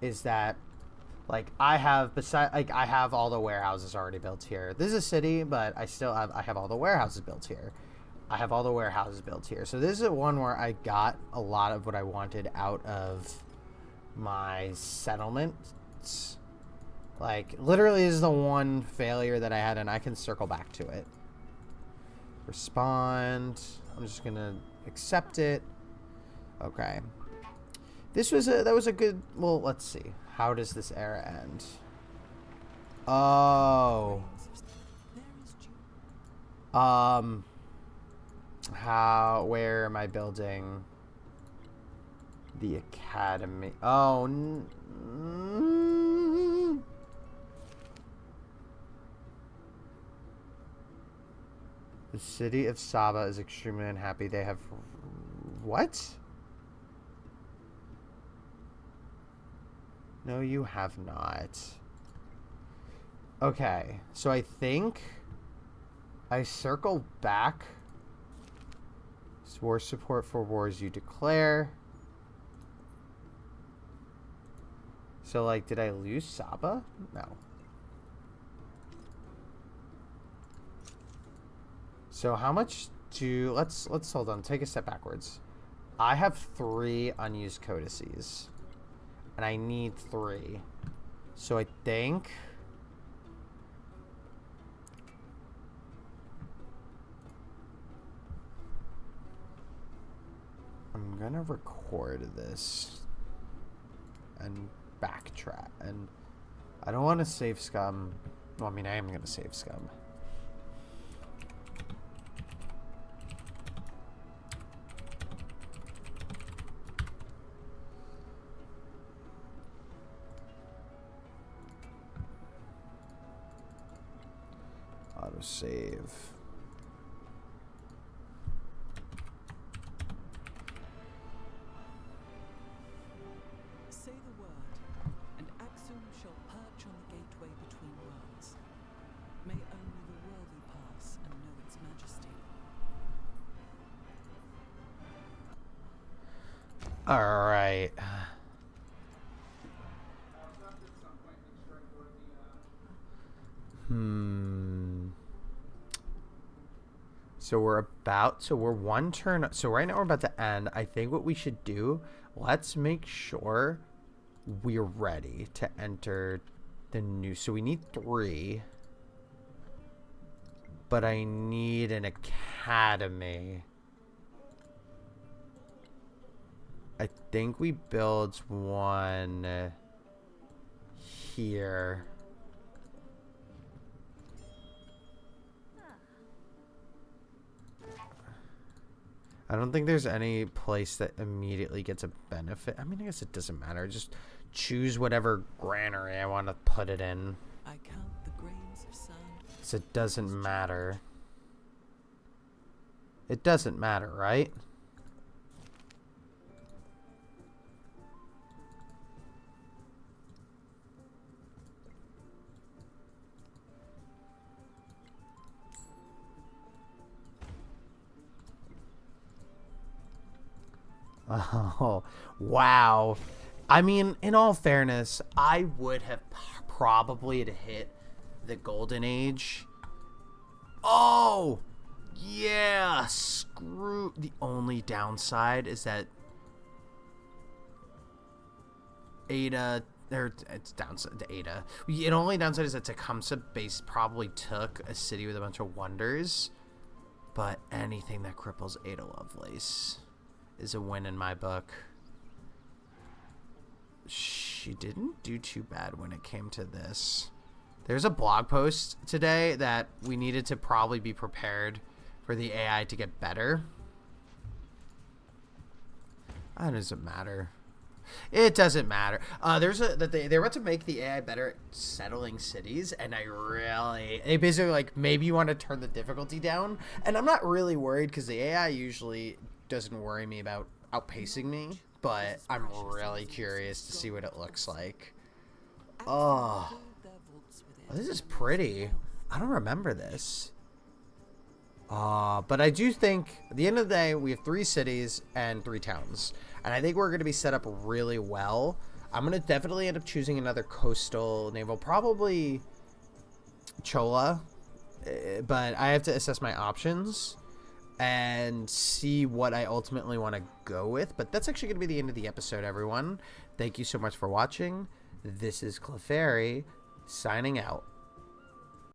is that, like, I have all the warehouses already built here. This is a city, but I have all the warehouses built here. I have all the warehouses built here. So this is one where I got a lot of what I wanted out of my settlements. Like, literally, this is the one failure that I had, and I can circle back to it. Respond. I'm just gonna accept it. Okay. That was a good. Well, let's see. How does this era end? Oh. Where am I building the academy? Oh, the city of Saba is extremely unhappy. They have... What? No, you have not. Okay, so I think I circle back. War support for wars you declare. So, like, did I lose Saba? No. So how much do... Let's hold on. Take a step backwards. I have 3 unused codices. And I need 3. So I think... I'm gonna record this and backtrack, and I don't want to save scum. Well, I mean, I am gonna save scum. Autosave. Say the word, and Aksum shall perch on the gateway between worlds. May only the worthy pass and know its majesty. All right. So we're one turn. So right now we're about to end. I think what we should do, let's make sure we're ready to enter the new. So we need 3. But I need an academy. I think we build one here. I don't think there's any place that immediately gets a benefit. I mean, I guess it doesn't matter. Just choose whatever granary I want to put it in. I count the grains of sand. So it doesn't matter. It doesn't matter, right? Oh, wow. I mean, in all fairness, I would have probably hit the golden age. Oh, yeah. Screw. The only downside is that Ada, or it's downside to Ada. The only downside is that Tecumseh base probably took a city with a bunch of wonders. But anything that cripples Ada Lovelace is a win in my book. She didn't do too bad when it came to this. There's a blog post today that we needed to probably be prepared for the AI to get better. That doesn't matter. It doesn't matter. They're about to make the AI better at settling cities, and they basically like, maybe you want to turn the difficulty down, and I'm not really worried because the AI usually doesn't worry me about outpacing me, but I'm really curious to see what it looks like. Oh, this is pretty. I don't remember this. But I do think at the end of the day, we have 3 cities and 3 towns. And I think we're going to be set up really well. I'm going to definitely end up choosing another coastal naval, probably Chola. But I have to assess my options and see what I ultimately want to go with. But that's actually going to be the end of the episode, everyone. Thank you so much for watching. This is Clefairy signing out.